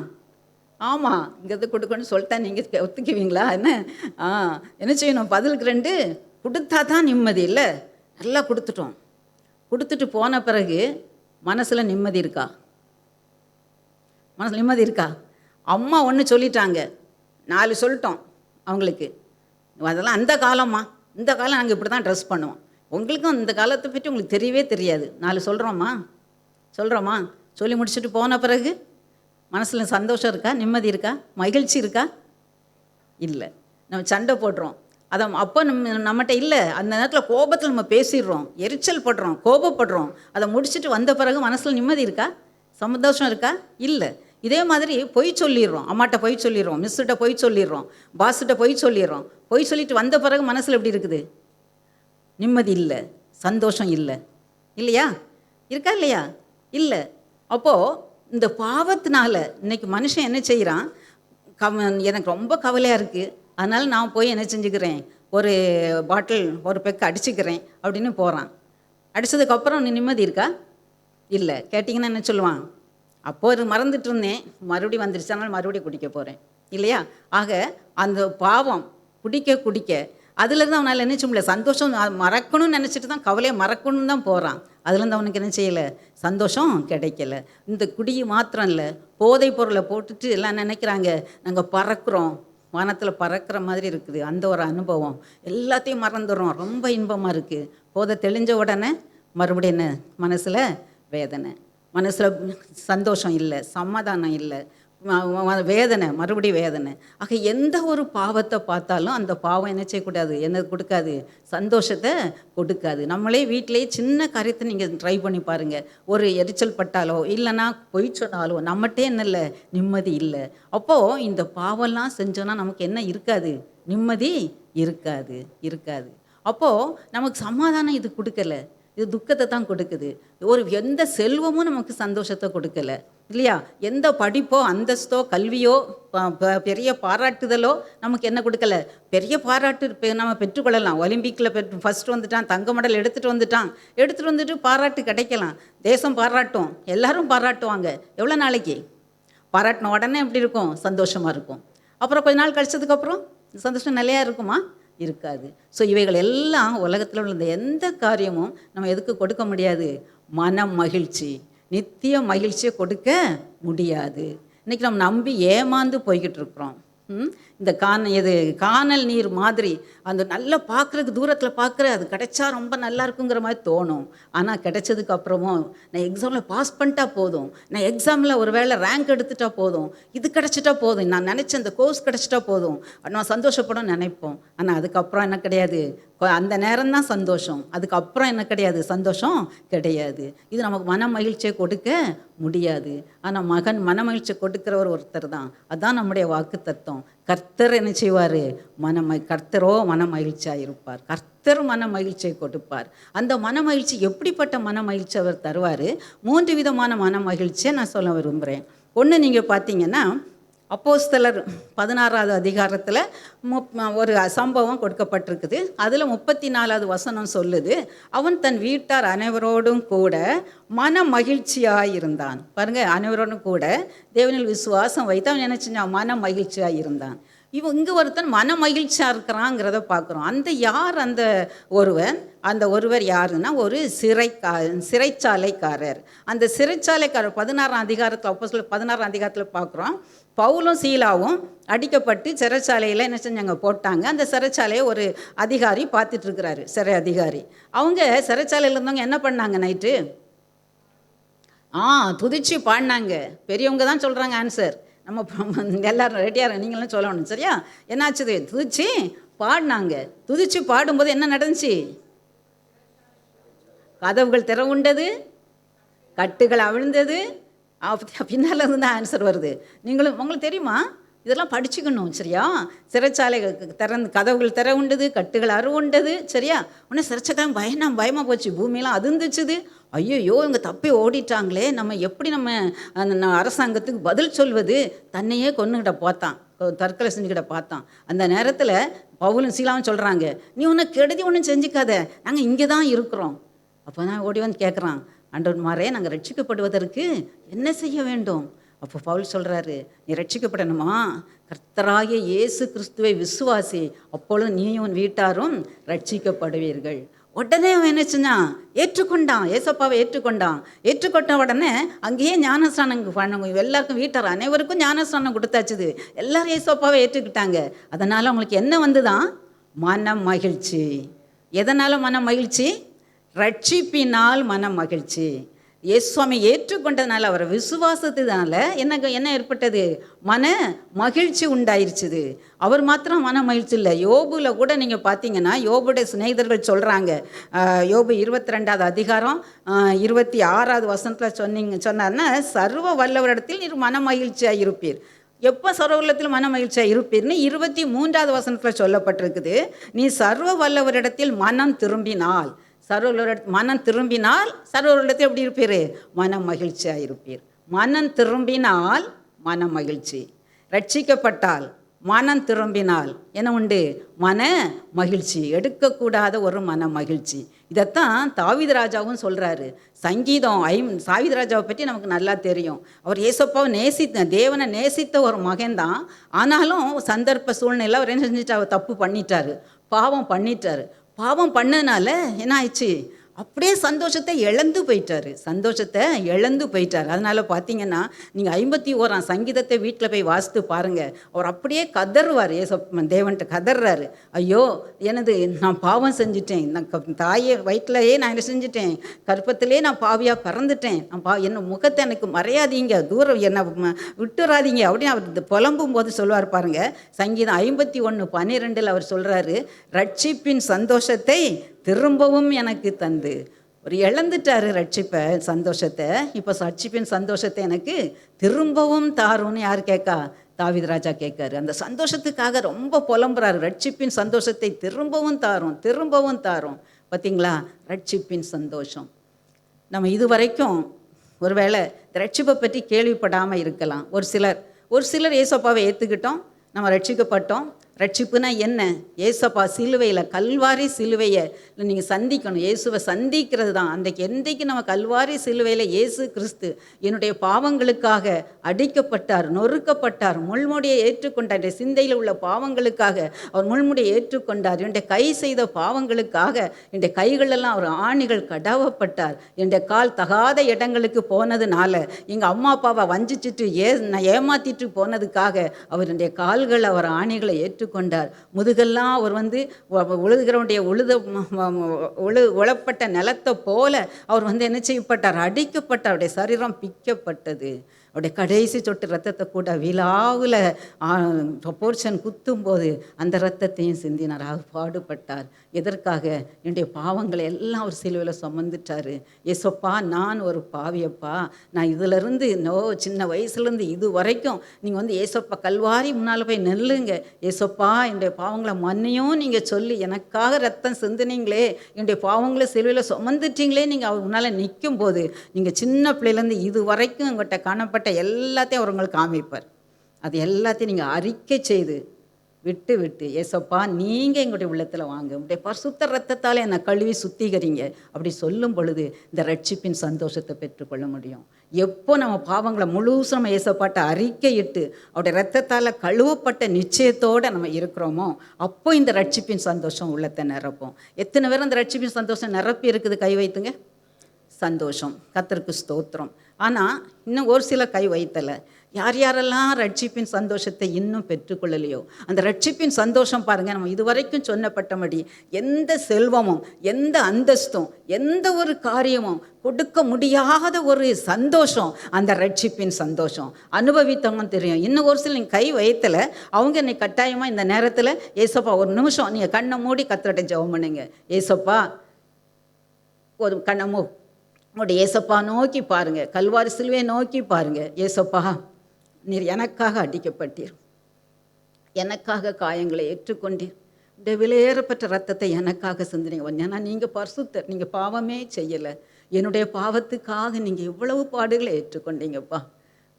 ஆமாம், இங்கே கொடுக்கணும்னு சொல்லிட்டா நீங்கள் ஒத்துக்குவீங்களா என்ன? என்ன செய்யணும், பதிலுக்கு 2 கொடுத்தா தான் நிம்மதி இல்லை. நல்லா கொடுத்துட்டு போன பிறகு மனசில் நிம்மதி இருக்கா? மனசில் நிம்மதி இருக்கா? அம்மா ஒன்று சொல்லிட்டாங்க, 4 சொல்லிட்டோம் அவங்களுக்கு, அதெல்லாம் அந்த காலம்மா, இந்த காலம் நாங்கள் இப்படி தான் ட்ரெஸ் பண்ணுவோம். உங்களுக்கும் இந்த காலத்தை பற்றி உங்களுக்கு தெரியவே தெரியாது. 4 சொல்கிறோமா சொல்லி முடிச்சுட்டு போன பிறகு மனசில் சந்தோஷம் இருக்கா, நிம்மதி இருக்கா, மகிழ்ச்சி இருக்கா? இல்லை. நம்ம சண்டை போடுறோம், அதை அப்போ நம்மகிட்ட இல்லை. அந்த நேரத்தில் கோபத்தில் நம்ம பேசிடுறோம், எரிச்சல் படுறோம், கோபப்படுறோம். அதை முடிச்சுட்டு வந்த பிறகு மனசில் நிம்மதி இருக்கா, சந்தோஷம் இருக்கா? இல்லை. இதே மாதிரி பொய் சொல்லிடுறோம், அம்மாட்ட பொய் சொல்லிடுறோம், மிஸ்ஸுகிட்ட பொய் சொல்லிடுறோம், பாஸ்கிட்ட பொய் சொல்லிடுறோம். பொய் சொல்லிட்டு வந்த பிறகு மனசில் எப்படி இருக்குது, நிம்மதி இல்லை, சந்தோஷம் இல்லை. இல்லையா? இருக்கா இல்லையா? இல்லை. அப்போது இந்த பாவத்தினால இன்னைக்கு மனுஷன் என்ன செய்கிறான், எனக்கு ரொம்ப கவலையாக இருக்குது, அதனால் நான் போய் என்ன செஞ்சுக்கிறேன், ஒரு பாட்டில் ஒரு பெக்கு அடிச்சுக்கிறேன் அப்படின்னு போகிறான். அடித்ததுக்கப்புறம் நீ நிம்மதி இருக்கா? இல்லை. கேட்டிங்கன்னா என்ன சொல்லுவான், அப்போது மறந்துட்டு இருந்தேன், மறுபடியும் வந்துருச்சு, அதனால் மறுபடியும் குடிக்க போகிறேன். இல்லையா? ஆக அந்த பாவம் குடிக்க அதுலேருந்து அவனால் என்ன செய்ய முடியல, சந்தோஷம் மறக்கணும்னு நினச்சிட்டு தான், கவலையை மறக்கணும்னு தான் போகிறான். அதுலேருந்து அவனுக்கு என்ன செய்யலை, சந்தோஷம் கிடைக்கல. இந்த குடி மாத்திரம் இல்லை, போதைப் பொருளை போட்டுட்டு எல்லாம் நினைக்கிறாங்க நாங்கள் பறக்கிறோம், வானத்தில் பறக்கிற மாதிரி இருக்குது. அந்த ஒரு அனுபவம் எல்லாத்தையும் மறந்துடுறோம், ரொம்ப இன்பமாக இருக்குது. போதை தெளிஞ்ச உடனே மறுபடியும் என்ன, மனசில் வேதனை, மனசில் சந்தோஷம் இல்லை, சமாதானம் இல்லை, வேதனை, மறுபடியும் வேதனை. ஆக எந்த ஒரு பாவத்தை பார்த்தாலும் அந்த பாவம் என்ன செய்யக்கூடாது, என்ன கொடுக்காது, சந்தோஷத்தை கொடுக்காது. நம்மளே வீட்டிலேயே சின்ன காரியத்தை நீங்கள் ட்ரை பண்ணி பாருங்கள். ஒரு எரிச்சல் பட்டாலோ இல்லைன்னா பொய் சொன்னாலோ நம்மகிட்டே என்ன இல்லை, நிம்மதி இல்லை. அப்போது இந்த பாவம்லாம் செஞ்சோன்னா நமக்கு என்ன இருக்காது, நிம்மதி இருக்காது. அப்போது நமக்கு சமாதானம் இது கொடுக்கல, இது துக்கத்தை தான் கொடுக்குது. எந்த செல்வமும் நமக்கு சந்தோஷத்தை கொடுக்கல. இல்லையா? எந்த படிப்போ அந்தஸ்தோ கல்வியோ பெரிய பாராட்டுதலோ நமக்கு என்ன கொடுக்கல, பெரிய பாராட்டு நம்ம பெற்றுக்கொள்ளலாம். ஒலிம்பிக்கில் ஃபஸ்ட் வந்துட்டான், தங்க மெடல் எடுத்துகிட்டு வந்துட்டு பாராட்டு கிடைக்கலாம், தேசம் பாராட்டும், எல்லாரும் பாராட்டுவாங்க. எவ்வளோ நாளைக்கு பாராட்டின உடனே எப்படி இருக்கும், சந்தோஷமாக இருக்கும். அப்புறம் கொஞ்ச நாள் கழிச்சதுக்கப்புறம் சந்தோஷம் நிலையாக இருக்குமா? இருக்காது. ஸோ இவைகள் எல்லாம் உலகத்தில் உள்ள எந்த காரியமும் நம்ம எதுக்கு கொடுக்க முடியாது, மன மகிழ்ச்சி, நித்திய மகிழ்ச்சியை கொடுக்க முடியாது. இன்றைக்கி நம்ம நம்பி ஏமாந்து போய்கிட்டு இருக்கிறோம். இந்த கானல் நீர் மாதிரி அந்த நல்லா பார்க்குறதுக்கு தூரத்தில் பார்க்குற அது கிடைச்சா ரொம்ப நல்லா இருக்குங்கிற மாதிரி தோணும். ஆனால் கிடைச்சதுக்கு அப்புறமும் நான் எக்ஸாமில் பாஸ் பண்ணிட்டா போதும், நான் எக்ஸாமில் ஒரு வேளை ரேங்க் எடுத்துட்டா போதும், இது கிடைச்சிட்டா போதும், நான் நினச்ச அந்த கோர்ஸ் கிடைச்சிட்டா போதும், நான் சந்தோஷப்படும் நினைப்போம். ஆனால் அதுக்கப்புறம் என்ன கிடையாது, அந்த நேரம்தான் சந்தோஷம், அதுக்கப்புறம் என்ன கிடையாது, சந்தோஷம் கிடையாது. இது நமக்கு மன மகிழ்ச்சியை கொடுக்க முடியாது. ஆனால் மன மகிழ்ச்சியை கொடுக்கிறவர் ஒருத்தர் தான். அதுதான் நம்முடைய வாக்கு தத்துவம். கர்த்தர் என்ன செய்வார், கர்த்தரோ மன மகிழ்ச்சியாக இருப்பார். கர்த்தர் மன மகிழ்ச்சியை கொடுப்பார். அந்த மன மகிழ்ச்சி எப்படிப்பட்ட மன மகிழ்ச்சி அவர் தருவார்? 3 விதமான மன மகிழ்ச்சியை நான் சொல்ல விரும்புகிறேன். ஒன்று நீங்கள் பார்த்தீங்கன்னா அப்போஸ்தலர் 16வது அதிகாரத்தில் ஒரு சம்பவம் கொடுக்கப்பட்டிருக்குது. அதில் 34வது வசனம் சொல்லுது, அவன் தன் வீட்டார் அனைவரோடும் கூட மன மகிழ்ச்சியாக இருந்தான். பாருங்கள், அனைவரோடும் கூட தேவனில் விசுவாசம் வைத்து அவன் என்ன செஞ்சான், மன மகிழ்ச்சியாக இருந்தான். இங்கே ஒருத்தன் மன மகிழ்ச்சியாக இருக்கிறாங்கிறத பார்க்குறோம். அந்த ஒருவர் யாருன்னா ஒரு சிறைச்சாலைக்காரர். அந்த சிறைச்சாலைக்காரர் 16ஆம் அதிகாரத்தில் அப்போஸ்தலர் 16ஆம் அதிகாரத்தில் பார்க்குறோம். பவுலும் சீலாவும் அடிக்கப்பட்டு சிறைச்சாலையில் என்ன செஞ்சாங்க, போட்டாங்க. அந்த சிறைச்சாலையை ஒரு அதிகாரி பார்த்துட்ருக்கிறாரு, சிறை அதிகாரி. அவங்க சிறைச்சாலையில் இருந்தவங்க என்ன பண்ணாங்க, நைட்டு துதிச்சு பாடினாங்க. பெரியவங்க தான் சொல்கிறாங்க ஆன்சர், நம்ம எல்லாரும் ரெடியாக நீங்களும் சொல்லணும், சரியா? என்னாச்சுது, துதிச்சு பாடினாங்க. துதிச்சு பாடும்போது என்ன நடந்துச்சு, கதவுகள் திறவுண்டது, கட்டுகள் அவிழ்ந்தது. பின்னால் இருந்து தான் ஆன்சர் வருது. உங்களுக்கு தெரியுமா, இதெல்லாம் படிச்சுக்கணும், சரியா? சிறைச்சாலை கதவுகள் திறவுண்டது, கட்டுகள் அறுவுண்டது, சரியா? உடனே சிறைச்சாலை பயமாக போச்சு, பூமியெல்லாம் அதிர்ந்துச்சுது. ஐயோ இவங்க தப்பி ஓடிட்டாங்களே, நம்ம எப்படி நம்ம அரசாங்கத்துக்கு பதில் சொல்வது? தன்னையே கொன்னுக்கிட்ட பார்த்தான், தற்கொலை செஞ்சுக்கிட்ட பார்த்தான். அந்த நேரத்தில் பவுலும் சீலாவும் சொல்கிறாங்க, நீ ஒன்றும் கெடுதி ஒன்றும் செஞ்சுக்காத, நாங்கள் இங்கே தான் இருக்கிறோம். அப்போ தான் ஓடி வந்து கேட்குறான், ஆண்டவன்மாரே, நாங்கள் ரட்சிக்கப்படுவதற்கு என்ன செய்ய வேண்டும்? அப்போ பவுல் சொல்கிறாரு, நீ ரட்சிக்கப்படணுமா, கர்த்தராகிய இயேசு கிறிஸ்துவை விசுவாசி, அப்பொழுது நீயும் உன் வீட்டாரும் ரட்சிக்கப்படுவீர்கள். உடனே அவன் என்ன செஞ்சான், ஏற்றுக்கொண்டான், ஏசப்பாவை ஏற்றுக்கொண்ட உடனே அங்கேயே ஞானஸ்நானம் பண்ணவங்க எல்லாருக்கும், வீட்டார் அனைவருக்கும் ஞானஸ்நானம் கொடுத்தாச்சுது. எல்லாரும் ஏசப்பாவை ஏற்றுக்கிட்டாங்க. அதனால் அவங்களுக்கு என்ன வந்துதான், மன மகிழ்ச்சி. எதனால் மன மகிழ்ச்சி? ரட்சிப்பினால் மன மகிழ்ச்சி. இயேசுவை ஏற்றுக்கொண்டதுனால, அவர் விசுவாசத்தினால என்ன ஏற்பட்டது, மன மகிழ்ச்சி உண்டாயிருச்சுது. அவர் மாத்திரம் மன மகிழ்ச்சி இல்லை, யோபுல கூட நீங்கள் பார்த்தீங்கன்னா, யோபுடைய சிநேகிதர்கள் சொல்கிறாங்க, யோபு 22வது அதிகாரம் 26வது வசனத்தில் சொன்னார்னா, சர்வ வல்லவரிடத்தில் நீர் மன மகிழ்ச்சியாக இருப்பீர். எப்போ சர்வவல்லத்தில் மன மகிழ்ச்சியாக இருப்பீர்னு 23வது வசனத்தில் சொல்லப்பட்டிருக்குது. நீ சர்வ வல்லவரிடத்தில் மனம் திரும்பினால், மனம் திரும்பினால் சர்வரிடத்தில் எப்படி இருப்பீர், மன மகிழ்ச்சியாக இருப்பீர். மனம் திரும்பினால் மன மகிழ்ச்சி. ரட்சிக்கப்பட்டால், மனம் திரும்பினால் என்ன உண்டு, மன மகிழ்ச்சி. எடுக்கக்கூடாத ஒரு மன மகிழ்ச்சி. இதைத்தான் தாவீது ராஜாவும் சொல்கிறாரு. சங்கீதம் தாவீது ராஜாவை பற்றி நமக்கு நல்லா தெரியும். அவர் ஏசப்பாவை தேவனை நேசித்த ஒரு மகன்தான். ஆனாலும் சந்தர்ப்ப சூழ்நிலை அவர் என்ன செஞ்சுட்டு, அவர் தப்பு பண்ணிட்டாரு, பாவம் பண்ணதுனால என்ன ஆயிடுச்சு, அப்படியே சந்தோஷத்தை இழந்து போயிட்டார். அதனால் பார்த்தீங்கன்னா நீங்கள் 51ஆம் சங்கீதத்தை வீட்டில் போய் வாசித்து பாருங்கள். அவர் அப்படியே கதறுவார், தேவன்கிட்ட கதறாரு, ஐயோ நான் பாவம் செஞ்சுட்டேன், நான் தாயை வயிற்றிலையே நான் என்ன செஞ்சுட்டேன், கற்பத்திலே நான் பாவியாக பிறந்துட்டேன், என்ன முகத்தை எனக்கு மறையாதீங்க, தூரம் என்னை விட்டுறாதீங்க அப்படின்னு அவர் புலம்பும் போது சொல்லுவார் பாருங்கள். சங்கீதம் 51:12 அவர் சொல்கிறாரு, ரட்சிப்பின் சந்தோஷத்தை திரும்பவும் எனக்கு தந்து. ஒரு இழந்துட்டாரு ரட்சிப்பை, சந்தோஷத்தை. இப்போ ரட்சிப்பின் சந்தோஷத்தை எனக்கு திரும்பவும் தாருன்னு யார் கேட்கா, தாவீது ராஜா கேட்காரு. அந்த சந்தோஷத்துக்காக ரொம்ப புலம்புறாரு, ரட்சிப்பின் சந்தோஷத்தை திரும்பவும் தாரும். பார்த்தீங்களா, ரட்சிப்பின் சந்தோஷம். நம்ம இதுவரைக்கும் ஒருவேளை ரட்சிப்பை பற்றி கேள்விப்படாமல் இருக்கலாம். ஒரு சிலர் ஏசப்பாவை ஏற்றுக்கிட்டோம், நம்ம ரட்சிக்கப்பட்டோம், ரட்சிப்புனா என்ன? ஏசப்பா சிலுவையில், கல்வாரி சிலுவையை நீங்கள் சந்திக்கணும். இயேசுவை சந்திக்கிறது தான். என்றைக்கு நம்ம கல்வாரி சிலுவையில் இயேசு கிறிஸ்து என்னுடைய பாவங்களுக்காக அடிக்கப்பட்டார், நொறுக்கப்பட்டார், முள்முடியை ஏற்றுக்கொண்டார். என்னுடைய சிந்தையில் உள்ள பாவங்களுக்காக அவர் முள்முடியை ஏற்றுக்கொண்டார். என்னுடைய கை செய்த பாவங்களுக்காக என்னுடைய கைகளெல்லாம் அவர் ஆணிகள் கடவப்பட்டார். என்னுடைய கால் தகாத இடங்களுக்கு போனதுனால, எங்கள் அம்மா அப்பாவை வஞ்சிச்சுட்டு ஏமாற்றிட்டு போனதுக்காக அவர் என்னுடைய கால்கள், அவர் ஆணிகளை ஏற்றுக்கொண்டார். முதுகெல்லாம் அவர் உழுதுகிறவனுடைய உழப்பட்ட நிலத்தை போல அவர் என்ன செய்யப்பட்டார்? அடிக்கப்பட்டார். அவருடைய சரீரம் பிக்கப்பட்டது. அவருடைய கடைசி சொட்டு ரத்தத்தை கூட விழாவில் போர்ஷன் குத்தும்போது அந்த ரத்தத்தையும் சிந்தினார். பாடுபட்டார். எதற்காக? என்னுடைய பாவங்களை எல்லாம் அவர் சிலுவையில் சுமந்துட்டார். ஏசப்பா, நான் ஒரு பாவியப்பா, நான் இதிலிருந்து சின்ன வயசுலேருந்து இது வரைக்கும் நீங்கள் ஏசப்பா கல்வாரி முன்னால் போய் நெல்லுங்க, ஏசப்பா என்னுடைய பாவங்களை மன்னியும் நீங்கள் சொல்லி எனக்காக ரத்தம் சிந்தினீங்களே, என்னுடைய பாவங்களை சிலுவையில் சுமந்துட்டீங்களே, நீங்கள் அவர் முன்னால் நிற்கும் போது நீங்கள் சின்ன பிள்ளையிலேருந்து இது வரைக்கும் உங்கள்கிட்ட காணப்பட்ட எல்லாத்தையும் அவர் உங்களுக்கு காமிப்பார். அது எல்லாத்தையும் நீங்கள் அறிக்கை செய்து விட்டு ஏசப்பா நீங்கள் எங்களுடைய உள்ளத்தில் வாங்க, உங்களுடைய பரிசுத்த ரத்தத்தால் என்னை கழுவி சுத்திகரிங்க அப்படி சொல்லும் பொழுது இந்த ரட்சிப்பின் சந்தோஷத்தை பெற்றுக்கொள்ள முடியும். எப்போ நம்ம பாவங்களை முழுசும் நம்ம ஏசப்பாட்ட அறிக்கையிட்டு அவருடைய ரத்தத்தால் கழுவப்பட்ட நிச்சயத்தோடு நம்ம இருக்கிறோமோ, அப்போ இந்த ரட்சிப்பின் சந்தோஷம் உள்ளத்தை நிரப்போம். எத்தனை பேர் அந்த ரட்சிப்பின் சந்தோஷம் நிரப்பி இருக்குது? கை வைத்துங்க. சந்தோஷம், கர்த்தருக்கு ஸ்தோத்திரம். ஆனால் இன்னும் ஒரு சில கை வைத்தலை. யாரெல்லாம் ரட்சிப்பின் சந்தோஷத்தை இன்னும் பெற்றுக்கொள்ளலையோ, அந்த ரட்சிப்பின் சந்தோஷம் பாருங்கள், நம்ம இதுவரைக்கும் சொன்னப்பட்டபடி எந்த செல்வமும், எந்த அந்தஸ்தும், எந்த ஒரு காரியமும் கொடுக்க முடியாத ஒரு சந்தோஷம் அந்த ரட்சிப்பின் சந்தோஷம். அனுபவித்தவங்க தெரியும். இன்னும் ஒரு சில நீங்கள் கை வைத்தலை, அவங்க என்னை கட்டாயமாக இந்த நேரத்தில் ஏசப்பா ஒரு நிமிஷம் நீங்கள் கண்ணை மூடி கர்த்தர்ட்ட ஜெபம் பண்ணுங்க. ஏசப்பா, ஒரு கண்ணை உங்களுடைய ஏசப்பா நோக்கி பாருங்கள், கல்வாரி சிலுவையை நோக்கி பாருங்கள். ஏசப்பா, நீர் எனக்காக அடிக்கப்பட்டீர், எனக்காக காயங்களை ஏற்றுக்கொண்டீர், இந்த விலையேறப்பட்ட ரத்தத்தை எனக்காக சிந்தினீங்க. ஏன்னா நீங்கள் பரிசுத்தர், நீங்கள் பாவமே செய்யலை, என்னுடைய பாவத்துக்காக நீங்கள் இவ்வளவு பாடுகளை ஏற்றுக்கொண்டீங்கப்பா.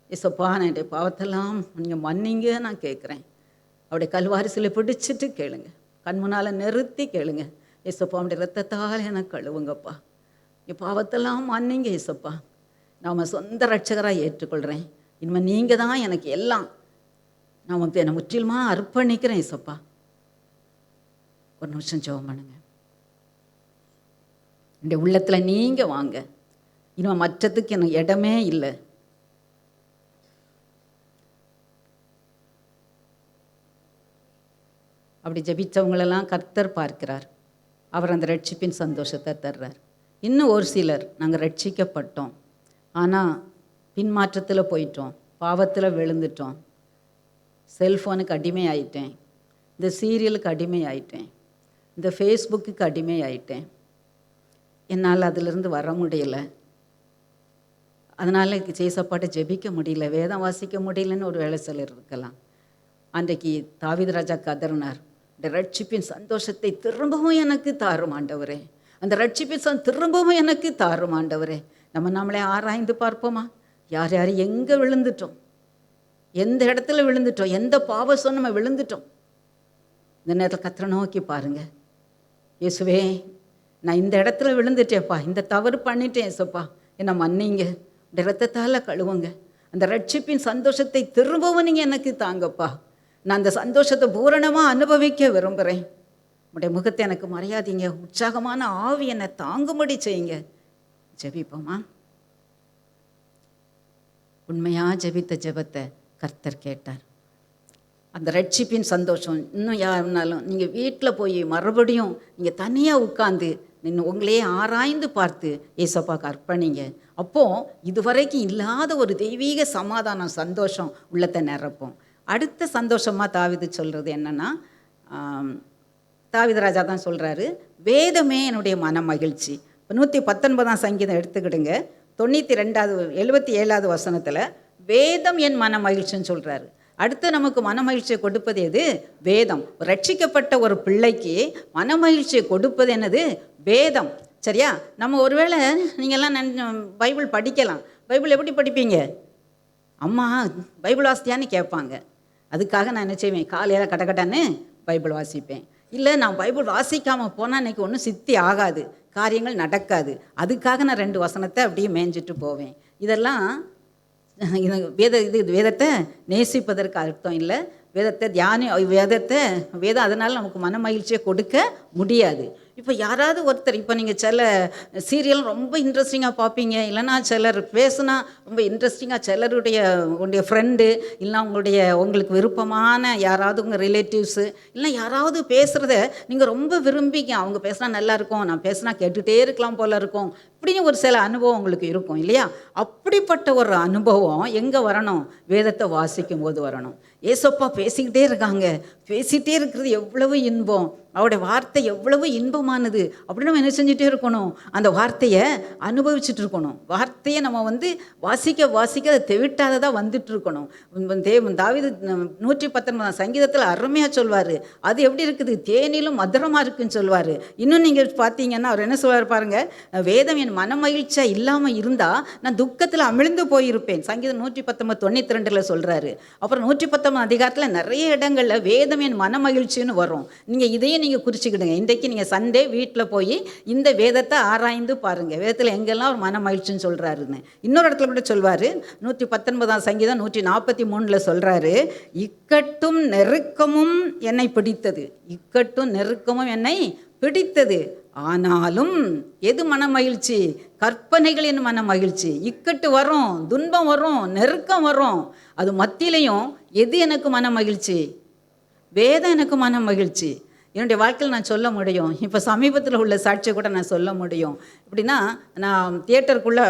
ஏசப்பா, நான் என்னுடைய பாவத்தெல்லாம் நீங்கள் மன்னிங்க நான் கேட்குறேன். அவருடைய கல்வாரி சிலுவை பிடிச்சிட்டு கேளுங்க, கண் முன்னால் நிறுத்தி கேளுங்க. ஏசப்பா, அவருடைய ரத்தத்தால் எனக்கு கழுவுங்கப்பா, என் பாவத்தெல்லாம் மன்னிங்க ஏசப்பா, நான் சொந்த ரட்சகராக ஏற்றுக்கொள்கிறேன், இனிமேல் நீங்கள் தான் எனக்கு எல்லாம், நான் என்னை முற்றிலுமாக அர்ப்பணிக்கிறேன் ஏசப்பா. ஒரு நிமிஷம் ஜெபம் பண்ணுங்க. என்னுடைய உள்ளத்தில் நீங்கள் வாங்க, இனிமேல் மற்றதுக்கு எனக்கு இடமே இல்லை. அப்படி ஜெபித்தவங்களெல்லாம் கர்த்தர் பார்க்கிறார். அவர் அந்த ரட்சிப்பின் சந்தோஷத்தை தர்றார். இன்னும் ஒரு சிலர் நாங்கள் ரட்சிக்கப்பட்டோம், ஆனால் பின்மாற்றத்தில் போயிட்டோம், பாவத்தில் விழுந்துட்டோம், செல்ஃபோனுக்கு அடிமை ஆயிட்டேன், இந்த சீரியலுக்கு அடிமை ஆயிட்டேன், இந்த ஃபேஸ்புக்கு அடிமை ஆயிட்டேன், என்னால் அதிலிருந்து வர முடியலை, அதனால் ஏசப்பாட்ட ஜெபிக்க முடியல, வேதம் வாசிக்க முடியலன்னு ஒரு வேலை சிலர் இருக்கலாம். அன்றைக்கு தாவீது ராஜா கதறினார், இந்த ரட்சிப்பின் சந்தோஷத்தை திரும்பவும் எனக்கு தாரும் ஆண்டவரே, அந்த ரட்சிப்பின் திரும்பவும் எனக்கு தாரும் ஆண்டவரே. நம்மளே ஆராய்ந்து பார்ப்போமா? யார் யார் எங்கே விழுந்துட்டோம், எந்த இடத்துல விழுந்துட்டோம், எந்த பாவம் நம்ம விழுந்துட்டோம். இந்த நேரத்தில் கர்த்தரை நோக்கி பாருங்கள். இயேசுவே, நான் இந்த இடத்துல விழுந்துட்டேன்ப்பா, இந்த தவறு பண்ணிட்டேன் ஏசப்பா, என்னை மன்னிங்க, இந்த ரத்தத்தால் கழுவுங்க, அந்த ரட்சிப்பின் சந்தோஷத்தை திரும்பவும் நீங்கள் எனக்கு தாங்கப்பா, நான் அந்த சந்தோஷத்தை பூரணமாக அனுபவிக்க விரும்புகிறேன், உடைய முகத்தை எனக்கு மறையாதீங்க, உற்சாகமான ஆவி என்னை தாங்கும்படி செய்யுங்க. ஜெபிப்போமா? உண்மையாக ஜெபித்த ஜெபத்தை கர்த்தர் கேட்டார். அந்த ரட்சிப்பின் சந்தோஷம் இன்னும் யாருனாலும் நீங்கள் வீட்டில் போய் மறுபடியும் நீங்கள் தனியாக உட்காந்து நின்று உங்களையே ஆராய்ந்து பார்த்து ஏசப்பாக்கு அர்ப்பணிங்க. அப்போது இதுவரைக்கும் இல்லாத ஒரு தெய்வீக சமாதானம், சந்தோஷம் உள்ளத்தை நிரப்போம். அடுத்த சந்தோஷமாக தாவீது சொல்கிறது என்னென்னா, தாவீது ராஜா தான் சொல்கிறாரு, வேதமே என்னுடைய மன மகிழ்ச்சி. இப்போ 119 சங்கீதம் எடுத்துக்கிடுங்க, 77வது வசனத்தில் வேதம் என் மன மகிழ்ச்சின்னு சொல்கிறாரு. அடுத்து நமக்கு மன மகிழ்ச்சியை கொடுப்பது எது? வேதம். ரட்சிக்கப்பட்ட ஒரு பிள்ளைக்கு மன மகிழ்ச்சியை கொடுப்பது என்னது? வேதம். சரியா? நம்ம ஒருவேளை நீங்கள்லாம் பைபிள் படிக்கலாம். பைபிள் எப்படி படிப்பீங்க? அம்மா பைபிள் வாசித்தியான்னு கேட்பாங்க. அதுக்காக நான் என்ன செய்வேன், காலையில் கடக்கட்டான்னு பைபிள் வாசிப்பேன். இல்லை நான் பைபிள் வாசிக்காமல் போனால் இன்றைக்கி ஒன்றும் சித்தி ஆகாது, காரியங்கள் நடக்காது. அதுக்காக நான் 2 வசனத்தை அப்படியே மேய்ஞ்சிட்டு போவேன். இதெல்லாம் வேதத்தை நேசிப்பதற்கு அர்த்தம் இல்லை. வேதம் அதனால் நமக்கு மன மகிழ்ச்சியை கொடுக்க முடியாது. இப்போ யாராவது ஒருத்தர், இப்போ நீங்கள் சில சீரியல் ரொம்ப இன்ட்ரெஸ்டிங்காக பார்ப்பீங்க, இல்லைனா சிலர் பேசுனா ரொம்ப இன்ட்ரெஸ்டிங்காக உங்களுடைய ஃப்ரெண்டு இல்லைனா உங்களுக்கு விருப்பமான யாராவது உங்கள் ரிலேட்டிவ்ஸு இல்லைனா யாராவது பேசுகிறத நீங்கள் ரொம்ப விரும்பிங்க, அவங்க பேசுனா நல்லாயிருக்கும், நான் பேசுனா கேட்டுகிட்டே இருக்கலாம் போல இருக்கும், இப்படின்னு ஒரு சில அனுபவம் உங்களுக்கு இருக்கும் இல்லையா? அப்படிப்பட்ட ஒரு அனுபவம் எங்கே வரணும்? வேதத்தை வாசிக்கும் போது வரணும். ஏசப்பா பேசிக்கிட்டே இருக்காங்க, பேசிகிட்டே இருக்கிறது எவ்வளவு இன்பம், அவருடைய வார்த்தை எவ்வளவு இன்பமானது அப்படின்னு நம்ம என்ன செஞ்சுட்டே இருக்கணும்? அந்த வார்த்தையை அனுபவிச்சுட்டு இருக்கணும். வார்த்தையை நம்ம வாசிக்க வாசிக்க அதை தெவிட்டாததாக வந்துட்டு இருக்கணும். தாவீது 119 சங்கீதத்தில் அருமையாக சொல்வார், அது எப்படி இருக்குது? தேனிலும் மதுரமாக இருக்குன்னு சொல்வார். இன்னும் நீங்கள் பார்த்தீங்கன்னா அவர் என்ன சொல்வார் பாருங்க, வேதம் என் மன மகிழ்ச்சியாக இல்லாமல் இருந்தால் நான் துக்கத்தில் அமிழ்ந்து போயிருப்பேன். சங்கீதம் 119:92 சொல்கிறாரு. அப்புறம் 119 அதிகாரத்தில் நிறைய இடங்களில் வேதம் என் மன மகிழ்ச்சின்னு வரும். நீங்கள் இதையும் நீங்கள் குறிச்சிக்கிடுங்க. இன்றைக்கு நீங்கள் சண்டே வீட்டில் போய் இந்த வேதத்தை ஆராய்ந்து பாருங்கள், வேதத்தில் எங்கெல்லாம் ஒரு மன மகிழ்ச்சின்னு சொல்கிறாருன்னு. இன்னொரு இடத்துல கூட சொல்வார், 119 சங்கீதம் 143 சொல்கிறாரு, இக்கட்டும் நெருக்கமும் என்னை பிடித்தது, இக்கட்டும் நெருக்கமும் என்னை பிடித்தது, ஆனாலும் எது மன மகிழ்ச்சி? கற்பனைகளின் மன மகிழ்ச்சி. இக்கட்டு வரும், துன்பம் வரும், நெருக்கம் வரும், அது மத்தியிலையும் எது எனக்கு மன மகிழ்ச்சி? வேதம் எனக்கு மன மகிழ்ச்சி. என்னுடைய வாழ்க்கையில் நான் சொல்ல முடியும். இப்போ சமீபத்தில் உள்ள சாட்சியை கூட நான் சொல்ல முடியும். எப்படின்னா, நான் தியேட்டருக்குள்ளே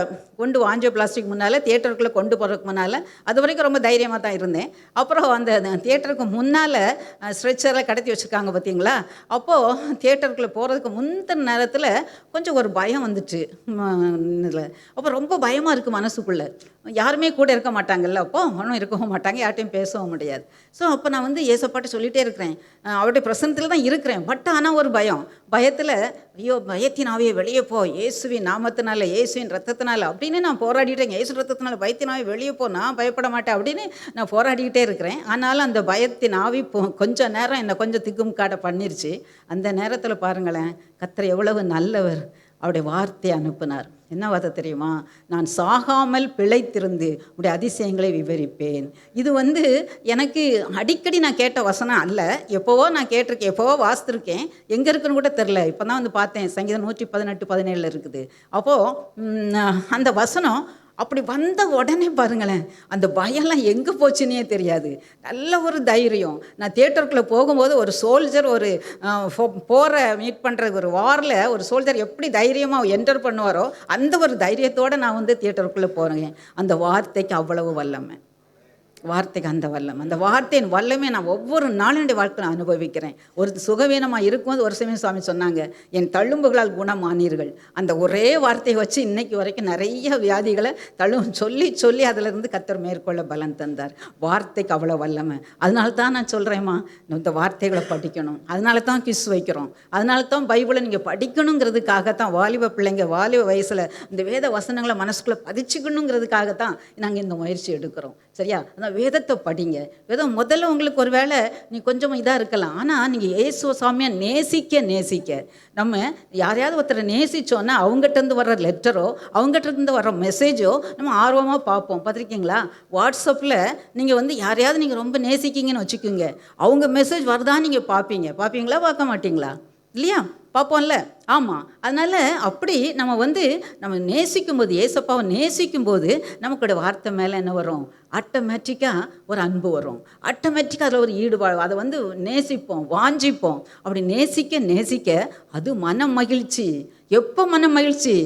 ஆஞ்சியோபிளாஸ்டிக் முன்னால் தியேட்டருக்குள்ளே கொண்டு போகிறதுக்கு முன்னால் அது வரைக்கும் ரொம்ப தைரியமாக தான் இருந்தேன். அப்புறம் அந்த தியேட்டருக்கு முன்னால் ஸ்ட்ரெச்சரில் கடத்தி வச்சுருக்காங்க பார்த்தீங்களா, அப்போது தியேட்டருக்குள்ளே போகிறதுக்கு முந்தின நேரத்தில் கொஞ்சம் ஒரு பயம் வந்துச்சு. இதில் அப்போ ரொம்ப பயமாக இருக்குது மனசுக்குள்ளே. யாருமே கூட இருக்க மாட்டாங்கல்ல, அப்போ ஒன்றும் இருக்கவும் மாட்டாங்க, யார்ட்டையும் பேசவும் முடியாது. ஸோ அப்போ நான் ஏசப்பாட்ட சொல்லிகிட்டே இருக்கிறேன், அவருடைய பிரசன்னத்தில் தான் இருக்கிறேன். பட் ஆனால் ஒரு பயத்தில், ஐயோ பயத்தினாவே வெளியே போ, இயேசுவின் நாமத்தினால, இயேசுவின் ரத்தத்தினால அப்படின்னு நான் போராடிட்டேங்க. இயேசு ரத்தத்தினால பயத்தினாவே வெளியே போ, நான் பயப்பட மாட்டேன் அப்படின்னு நான் போராடிக்கிட்டே இருக்கிறேன். ஆனாலும் அந்த பயத்தின் ஆவி கொஞ்சம் நேரம் என்னை கொஞ்சம் திக்குமுக்காட பண்ணிருச்சு. அந்த நேரத்தில் பாருங்களேன், கர்த்தர் எவ்வளவு நல்லவர். அவருடைய வார்த்தையை அனுப்பினார். என்ன வார்த்தை தெரியுமா? நான் சாகாமல் பிழைத்திருந்து உடைய அதிசயங்களை விவரிப்பேன். இது எனக்கு அடிக்கடி நான் கேட்ட வசனம் அல்ல, எப்போவோ நான் கேட்டிருக்கேன், எப்போவோ வாசித்திருக்கேன், எங்கே இருக்குன்னு கூட தெரில. இப்போ தான் பார்த்தேன், சங்கீதம் 118:17 இருக்குது. அப்போது அந்த வசனம் அப்படி வந்த உடனே பாருங்களேன், அந்த பயம்லாம் எங்கே போச்சுன்னே தெரியாது. நல்ல ஒரு தைரியம். நான் தியேட்டருக்குள்ளே போகும்போது ஒரு சோல்ஜர் போரை மீட் பண்ணுற ஒரு வாரில் ஒரு சோல்ஜர் எப்படி தைரியமாக என்டர் பண்ணுவாரோ அந்த ஒரு தைரியத்தோடு நான் தியேட்டருக்குள்ளே போகிறேன். அந்த வார்த்தைக்கு அவ்வளவு வல்லமை, வார்த்தைக்கு அந்த வல்லம், அந்த வார்த்தையின் வல்லமே நான் ஒவ்வொரு நாளும் என்னுடைய வாழ்க்கையில் அனுபவிக்கிறேன். ஒரு சுகவீனமாக இருக்கும்போது ஒரு சமயம் சுவாமி சொன்னாங்க, என் தள்ளும்புகளால் குணமானீர்கள். அந்த ஒரே வார்த்தையை வச்சு இன்னைக்கு வரைக்கும் நிறைய வியாதிகளை சொல்லி அதிலிருந்து கர்த்தர் மேற்கொள்ள பலன் தந்தார். வார்த்தைக்கு அவ்வளோ வல்லமை. அதனால தான் நான் சொல்கிறேம்மா, இந்த வார்த்தைகளை படிக்கணும். அதனால தான் கிஸ் வைக்கிறோம். அதனால தான் பைபிளை நீங்கள் படிக்கணுங்கிறதுக்காகத்தான் வாலிப பிள்ளைங்க வாலிப வயசில் இந்த வேத வசனங்களை மனசுக்குள்ளே பதிச்சுக்கணுங்கிறதுக்காகத்தான் நாங்கள் இந்த முயற்சி எடுக்கிறோம். சரியா? அதான் வேதத்தை படிங்க. வேதம் முதல்ல உங்களுக்கு ஒரு வேளை நீ கொஞ்சம் இதாக இருக்கலாம், ஆனால் நீங்கள் இயேசு சாமியை நேசிக்க நம்ம யாரையாவது ஒருத்தரை நேசித்தோன்னா அவங்ககிட்டருந்து வர்ற லெட்டரோ அவங்ககிட்டருந்து வர்ற மெசேஜோ நம்ம ஆர்வமாக பார்ப்போம். பார்த்துருக்கீங்களா? வாட்ஸ்அப்பில் நீங்கள் யாரையாவது நீங்கள் ரொம்ப நேசிக்கிங்கன்னு வச்சுக்கோங்க, அவங்க மெசேஜ் வருதான்னு நீங்கள் பார்ப்பீங்களா பார்க்க மாட்டிங்களா? இல்லையா? பார்ப்போம்ல. ஆமாம். அதனால் அப்படி நம்ம நேசிக்கும்போது, ஏசப்பாவை நேசிக்கும்போது நமக்கோட வார்த்தை மேலே என்ன வரும்? ஆட்டோமேட்டிக்காக ஒரு அன்பு வரும். ஆட்டோமேட்டிக்காக அதில் ஒரு ஈடுபாடு, அதை நேசிப்போம், வாஞ்சிப்போம். அப்படி நேசிக்க அது மன மகிழ்ச்சி. எப்போ மன மகிழ்ச்சி?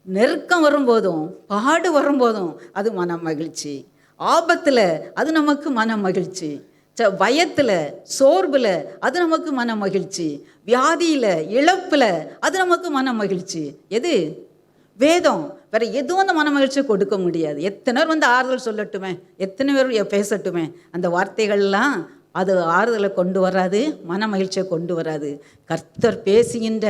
நெருக்கம் வரும்போதும் பாடு வரும்போதும் அது மன மகிழ்ச்சி. ஆபத்தில் அது நமக்கு மன மகிழ்ச்சி. பயத்தில் சோர்வில் அது நமக்கு மன மகிழ்ச்சி. வியாதியில் இழப்பில் அது நமக்கு மன மகிழ்ச்சி. எது? வேதம். வேற எதுவும் அந்த மன மகிழ்ச்சியை கொடுக்க முடியாது. எத்தனை பேர் ஆறுதல் சொல்லட்டுமே, எத்தனை பேர் பேசட்டுமே, அந்த வார்த்தைகள்லாம் அது ஆறுதலை கொண்டு வராது, மன மகிழ்ச்சியை கொண்டு வராது. கர்த்தர் பேசுகின்ற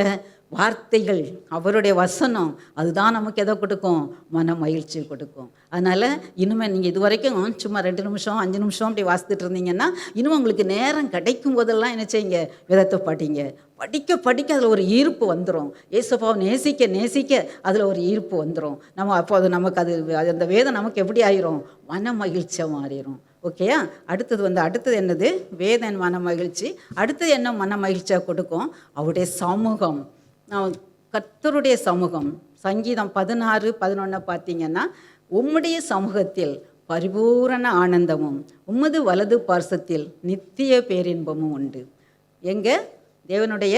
வார்த்தைகள், அவருடைய வசனம், அதுதான் நமக்கு எதை கொடுக்கும்? மன மகிழ்ச்சி கொடுக்கும். அதனால் இனிமேல் நீங்கள் இது வரைக்கும் சும்மா 2 நிமிஷம் 5 நிமிஷம் அப்படி வாசித்துட்டு இருந்தீங்கன்னா, இனிமேல் உங்களுக்கு நேரம் கிடைக்கும் போதெல்லாம் என்ன செய்யுங்க? வேதத்தை படிங்க. படிக்க படிக்க அதில் ஒரு ஈர்ப்பு வந்துடும். ஏசப்பாவை நேசிக்க நேசிக்க அதில் ஒரு ஈர்ப்பு வந்துடும். நம்ம அப்போ அது நமக்கு அந்த வேதம் நமக்கு எப்படி ஆயிரும்? மன மகிழ்ச்சியாக மாறிடும். ஓகேயா? அடுத்தது என்னது? வேதன் மன மகிழ்ச்சி. அடுத்தது என்ன மன மகிழ்ச்சியாக கொடுக்கும்? அவருடைய சமூகம், கர்த்தருடைய சமூகம். சங்கீதம் 16:11 பார்த்தீங்கன்னா, உம்முடைய சமூகத்தில் பரிபூரண ஆனந்தமும் உமது வலது பார்சத்தில் நித்திய பேரின்பமும் உண்டு. எங்கே? தேவனுடைய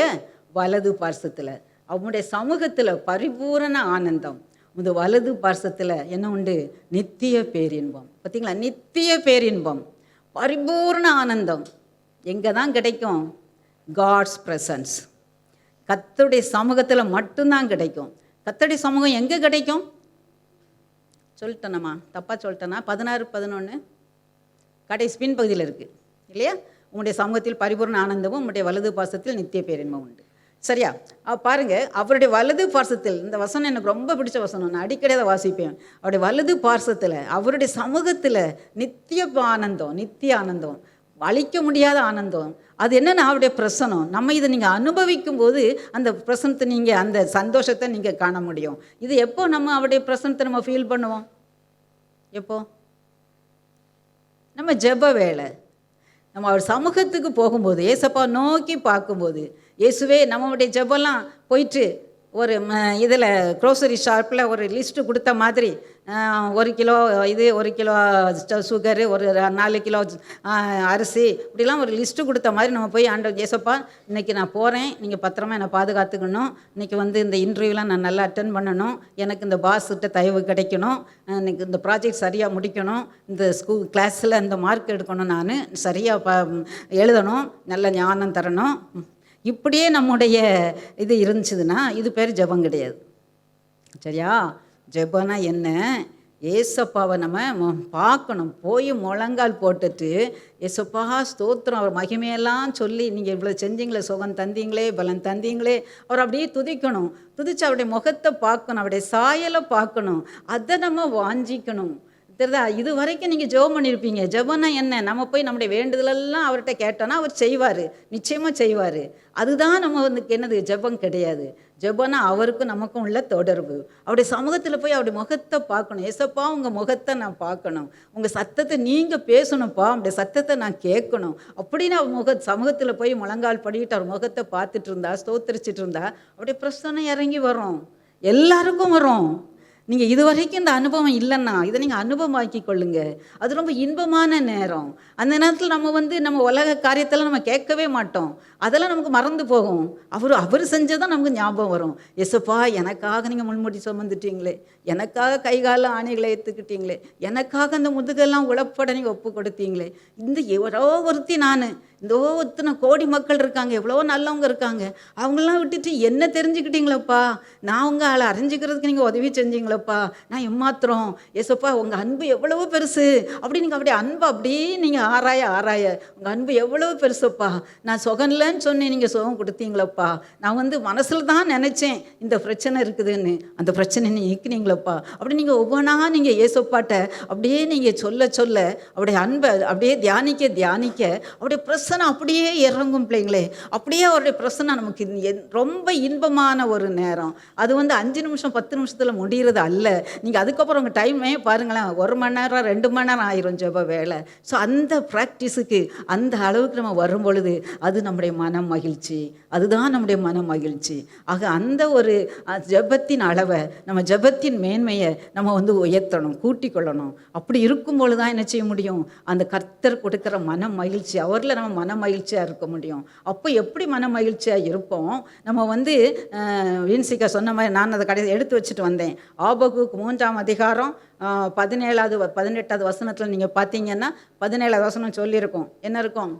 வலது பார்சத்தில், அவனுடைய சமூகத்தில் பரிபூரண ஆனந்தம், உமது வலது பார்சத்தில் என்ன உண்டு? நித்திய பேரின்பம். பார்த்தீங்களா? நித்திய பேரின்பம், பரிபூரண ஆனந்தம் எங்கே தான் கிடைக்கும்? காட்ஸ் ப்ரெசன்ஸ், கர்த்தருடைய சமூகத்தில் மட்டும்தான் கிடைக்கும். கர்த்தருடைய சமூகம் எங்கே கிடைக்கும்? சொல்லிட்டேனம்மா, தப்பாக சொல்லிட்டேனா? 16:11 கடைசி பின் பகுதியில் இருக்குது இல்லையா? உங்களுடைய சமூகத்தில் பரிபூர்ண ஆனந்தமும் உங்களுடைய வலது பாசத்தில் நித்திய பேரின்பம் உண்டு. சரியா? பாருங்க, அவருடைய வலது பார்சத்தில், இந்த வசனம் எனக்கு ரொம்ப பிடிச்ச வசனம், நான் அடிக்கடி அதை வாசிப்பேன். அவருடைய வலது பார்சத்தில், அவருடைய சமூகத்தில் நித்திய ஆனந்தம், நித்திய ஆனந்தம், அழிக்க முடியாத ஆனந்தம். அது என்னென்னா அவருடைய பிரசனம். நம்ம இதை நீங்கள் அனுபவிக்கும் போது அந்த பிரசனத்தை நீங்கள், அந்த சந்தோஷத்தை நீங்கள் காண முடியும். இது எப்போ நம்ம அவருடைய பிரசனத்தை நம்ம ஃபீல் பண்ணுவோம்? எப்போ? நம்ம ஜெப வேளை, நம்ம அவர் சமூகத்துக்கு போகும்போது, ஏசப்பா நோக்கி பார்க்கும்போது, இயேசுவே நம்மளுடைய ஜெபம்லாம் போயிட்டு ஒரு இதில் க்ரோசரி ஷாப்பில் ஒரு லிஸ்ட்டு கொடுத்த மாதிரி 1 கிலோ இது, 1 கிலோ சுகரு, ஒரு 4 கிலோ அரிசி, இப்படிலாம் ஒரு லிஸ்ட்டு கொடுத்த மாதிரி நம்ம போய் ஆண்டவர் ஏசப்பா இன்றைக்கி நான் போகிறேன், நீங்கள் பத்திரமா என்னை பாதுகாத்துக்கணும், இன்றைக்கி இந்த இன்டர்வியூலாம் நான் நல்லா அட்டன் பண்ணணும், எனக்கு இந்த பாஸ்கிட்ட தயவு கிடைக்கணும், இன்றைக்கி இந்த ப்ராஜெக்ட் சரியாக முடிக்கணும், இந்த கிளாஸில் இந்த மார்க் எடுக்கணும், நான் சரியாக எழுதணும், நல்ல ஞானம் தரணும். இப்படியே நம்முடைய இது இருந்துச்சுன்னா இது பேர் ஜெபம் கிடையாது. சரியா? ஜெபம்னா என்ன? ஏசப்பாவை நம்ம பார்க்கணும். போய் முழங்கால் போட்டுட்டு, ஏசப்பா ஸ்தோத்திரம், அவர் மகிமையெல்லாம் சொல்லி, நீங்கள் இவ்வளோ செஞ்சீங்களே, சுகம் தந்தீங்களே, பலன் தந்தீங்களே, அவர் அப்படியே துதிக்கணும். துதிச்சு அவருடைய முகத்தை பார்க்கணும், அவருடைய சாயலை பார்க்கணும். அதை நம்ம வாஞ்சிக்கணும். தெரியுதா? இது வரைக்கும் நீங்கள் ஜெபம் பண்ணியிருப்பீங்க. ஜெபம்னா என்ன? நம்ம போய் நம்முடைய வேண்டுதலெல்லாம் அவர்கிட்ட கேட்டோன்னா அவர் செய்வார், நிச்சயமாக செய்வார். அதுதான் நம்ம என்னது? ஜெபம் கிடையாது. ஜெபம்னா அவருக்கும் நமக்கும் உள்ள தொடர்பு. அவருடைய சமூகத்தில் போய் அவருடைய முகத்தை பார்க்கணும். ஏசப்பா உங்கள் முகத்தை நான் பார்க்கணும், உங்கள் சத்தத்தை நீங்கள் பேசணும்ப்பா, அவருடைய சத்தத்தை நான் கேட்கணும் அப்படின்னு அவர் சமூகத்தில் போய் முழங்கால் படிக்கிட்டு அவர் முகத்தை பார்த்துட்டு இருந்தா, ஸ்தோத்திரிச்சிட்டு இருந்தா, அவருடைய பிரசன்னம் இறங்கி வரும். எல்லாருக்கும் வரும். நீங்கள் இது வரைக்கும் இந்த அனுபவம் இல்லைன்னா இதை நீங்கள் அனுபவமாக்கி கொள்ளுங்க. அது ரொம்ப இன்பமான நேரம். அந்த நேரத்தில் நம்ம உலக காரியத்தெல்லாம் நம்ம கேட்கவே மாட்டோம், அதெல்லாம் நமக்கு மறந்து போகும். அவர் செஞ்சதான் நமக்கு ஞாபகம் வரும். ஏசப்பா எனக்காக நீங்கள் முள்முடி சுமந்துட்டீங்களே, எனக்காக கைகால ஆணைகளை ஏற்றுக்கிட்டீங்களே, எனக்காக அந்த முதுகெல்லாம் உழப்பட நீங்கள் ஒப்பு கொடுத்தீங்களே, இந்த எவ்வளோ ஒருத்தி நான், இந்த இத்தனை கோடி மக்கள் இருக்காங்க, எவ்வளோ நல்லவங்க இருக்காங்க, அவங்களாம் விட்டுட்டு என்ன தெரிஞ்சுக்கிட்டீங்களப்பா, நான் உங்கள் ஆளை அறிஞ்சிக்கிறதுக்கு நீங்கள் உதவி செஞ்சீங்களப்பா, நான் எம்மாத்திரம். ஏசப்பா உங்கள் அன்பு எவ்வளவு பெருசு அப்படி நீங்கள் அப்படியே அன்பு அப்படியே நீங்கள் ஆராய உங்கள் அன்பு எவ்வளவு பெருசுப்பா, நான் சுகம்லன்னு சொன்னேன், நீங்கள் சுகம் கொடுத்தீங்களப்பா, நான் மனசில் தான் நினச்சேன் இந்த பிரச்சனை இருக்குதுன்னு, அந்த பிரச்சனை நீக்கினீங்களப்பா. அப்படி நீங்கள் ஒவ்வொன்றா நீங்கள் ஏசப்பாட்ட அப்படியே நீங்கள் சொல்ல சொல்ல அவருடைய அன்பை அப்படியே தியானிக்க அவருடைய பிரச்சனை அப்படியே இறங்கும் பிள்ளைங்களே. அப்படியே அவருடைய பிரசன்னம் நமக்கு ரொம்ப இன்பமான ஒரு நேரம். அது 5 நிமிஷம் 10 நிமிஷத்தில் முடிகிறது அல்ல. நீங்கள் அதுக்கப்புறம் உங்கள் டைமே பாருங்களேன், 1 மணி நேரம் 2 மணி நேரம் ஆயிரும் ஜெப வேலை. ஸோ அந்த ப்ராக்டிஸுக்கு அந்த அளவுக்கு நம்ம வரும் பொழுது அது நம்முடைய மன மகிழ்ச்சி, அதுதான் நம்முடைய மன மகிழ்ச்சி. ஆக அந்த ஒரு ஜெபத்தின் அளவை, நம்ம ஜெபத்தின் மேன்மையை நம்ம உயர்த்தணும், கூட்டிக் கொள்ளணும். அப்படி இருக்கும்பொழுது தான் என்ன செய்ய முடியும்? அந்த கர்த்தர் கொடுக்குற மன மகிழ்ச்சி, அவரில் நம்ம மன மகிழ்ச்சியாக இருக்க முடியும். அப்போ எப்படி மன மகிழ்ச்சியாக இருப்போம்? நம்ம வின்சிகா சொன்ன மாதிரி நான் அதை கடைசி எடுத்து வச்சுட்டு வந்தேன். ஆபகுக்கு 3ஆம் அதிகாரம் 17வது 18வது வசனத்தில் நீங்கள் பார்த்தீங்கன்னா 17வது வசனம் சொல்லியிருக்கோம். என்ன இருக்கும்?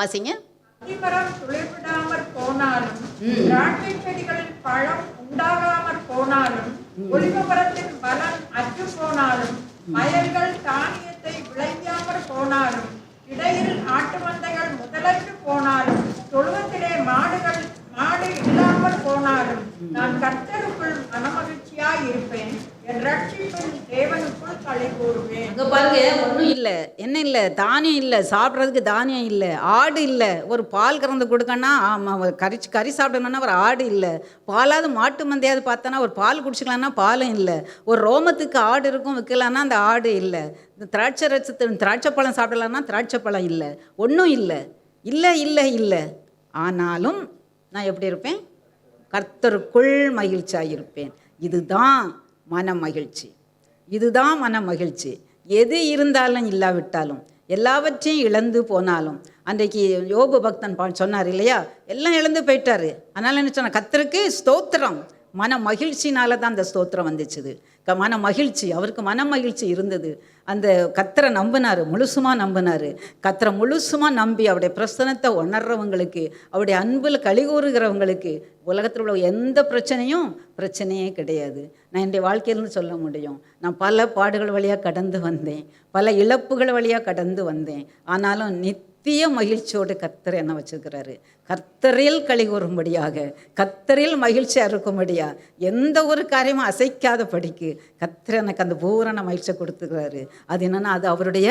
வாசிங்க. அத்திமரம் துளிர்விடாமற் போனாலும், திராட்சை செடிகளில் பழம் உண்டாகாமற் போனாலும், ஒலிவமரத்தின் பலன் அற்று போனாலும், வயல்கள் தானியத்தை விளையாமற் போனாலும், இடையில் ஆட்டு மந்தைகள் முதலற்று போனாலும், தொழுவத்திலே மாடுகள் நான் கர்த்தருக்குள் மனமகிழ்ச்சியாய் இருப்பேன். என் ரட்சிப்பின் தேவனுக்குள் களி கூறுவேன். அங்கே பாருங்க, ஒன்றும் இல்லை, என்ன இல்லை, தானியம் இல்லை, சாப்பிட்றதுக்கு தானியம் இல்லை, ஆடு இல்லை. ஒரு பால் கறந்து கொடுக்கன்னா கறி சாப்பிடணுன்னா ஒரு ஆடு இல்லை. பாலாவது மாட்டு மந்தையாவது பார்த்தோன்னா ஒரு பால் குடிச்சிக்கலான்னா பாலும் இல்லை. ஒரு ரோமத்துக்கு ஆடு இருக்கும் விற்கலான்னா அந்த ஆடு இல்லை. இந்த திராட்சை பழம் சாப்பிடலான்னா திராட்சை பழம் இல்லை. ஒன்றும் இல்லை, இல்லை இல்லை இல்லை. ஆனாலும் நான் எப்படி இருப்பேன்? கர்த்தருக்குள் மகிழ்ச்சியாக இருப்பேன். இதுதான் மன மகிழ்ச்சி, இதுதான் மன மகிழ்ச்சி. எது இருந்தாலும் இல்லாவிட்டாலும், எல்லாவற்றையும் இழந்து போனாலும், அன்றைக்கு யோபு பக்தன் சொன்னார் இல்லையா, எல்லாம் இழந்து போயிட்டாரு. அதனால் என்ன சொன்ன? கர்த்தருக்கு ஸ்தோத்திரம். மன மகிழ்ச்சினால தான் அந்த ஸ்தோத்திரம் வந்துச்சுது. மன மகிழ்ச்சி, அவருக்கு மன மகிழ்ச்சி இருந்தது. அந்த கர்த்தரை நம்பினார், முழுசுமாக நம்பினார். கர்த்தரை முழுசுமாக நம்பி அவருடைய பிரசனத்தை உணர்றவங்களுக்கு, அவருடைய அன்பில் கலிகூறுகிறவங்களுக்கு உலகத்தில் உள்ள எந்த பிரச்சனையே கிடையாது. நான் என்னுடைய வாழ்க்கையிலேருந்து சொல்ல முடியும். நான் பல பாடுகள் வழியாக கடந்து வந்தேன், பல இழப்புகள் வழியாக கடந்து வந்தேன். ஆனாலும் நித்திய மகிழ்ச்சியோடு கர்த்தர் என்ன வச்சுருக்கிறாரு. கர்த்தரில் கலிகூறும்படியாக, கர்த்தரில் மகிழ்ச்சியாக இருக்கும்படியா, எந்த ஒரு காரியமும் அசைக்காத படிக்கு கர்த்தர் எனக்கு அந்த பூரண மகிழ்ச்சியை கொடுத்துக்கிறாரு. அது என்னென்னா, அது அவருடைய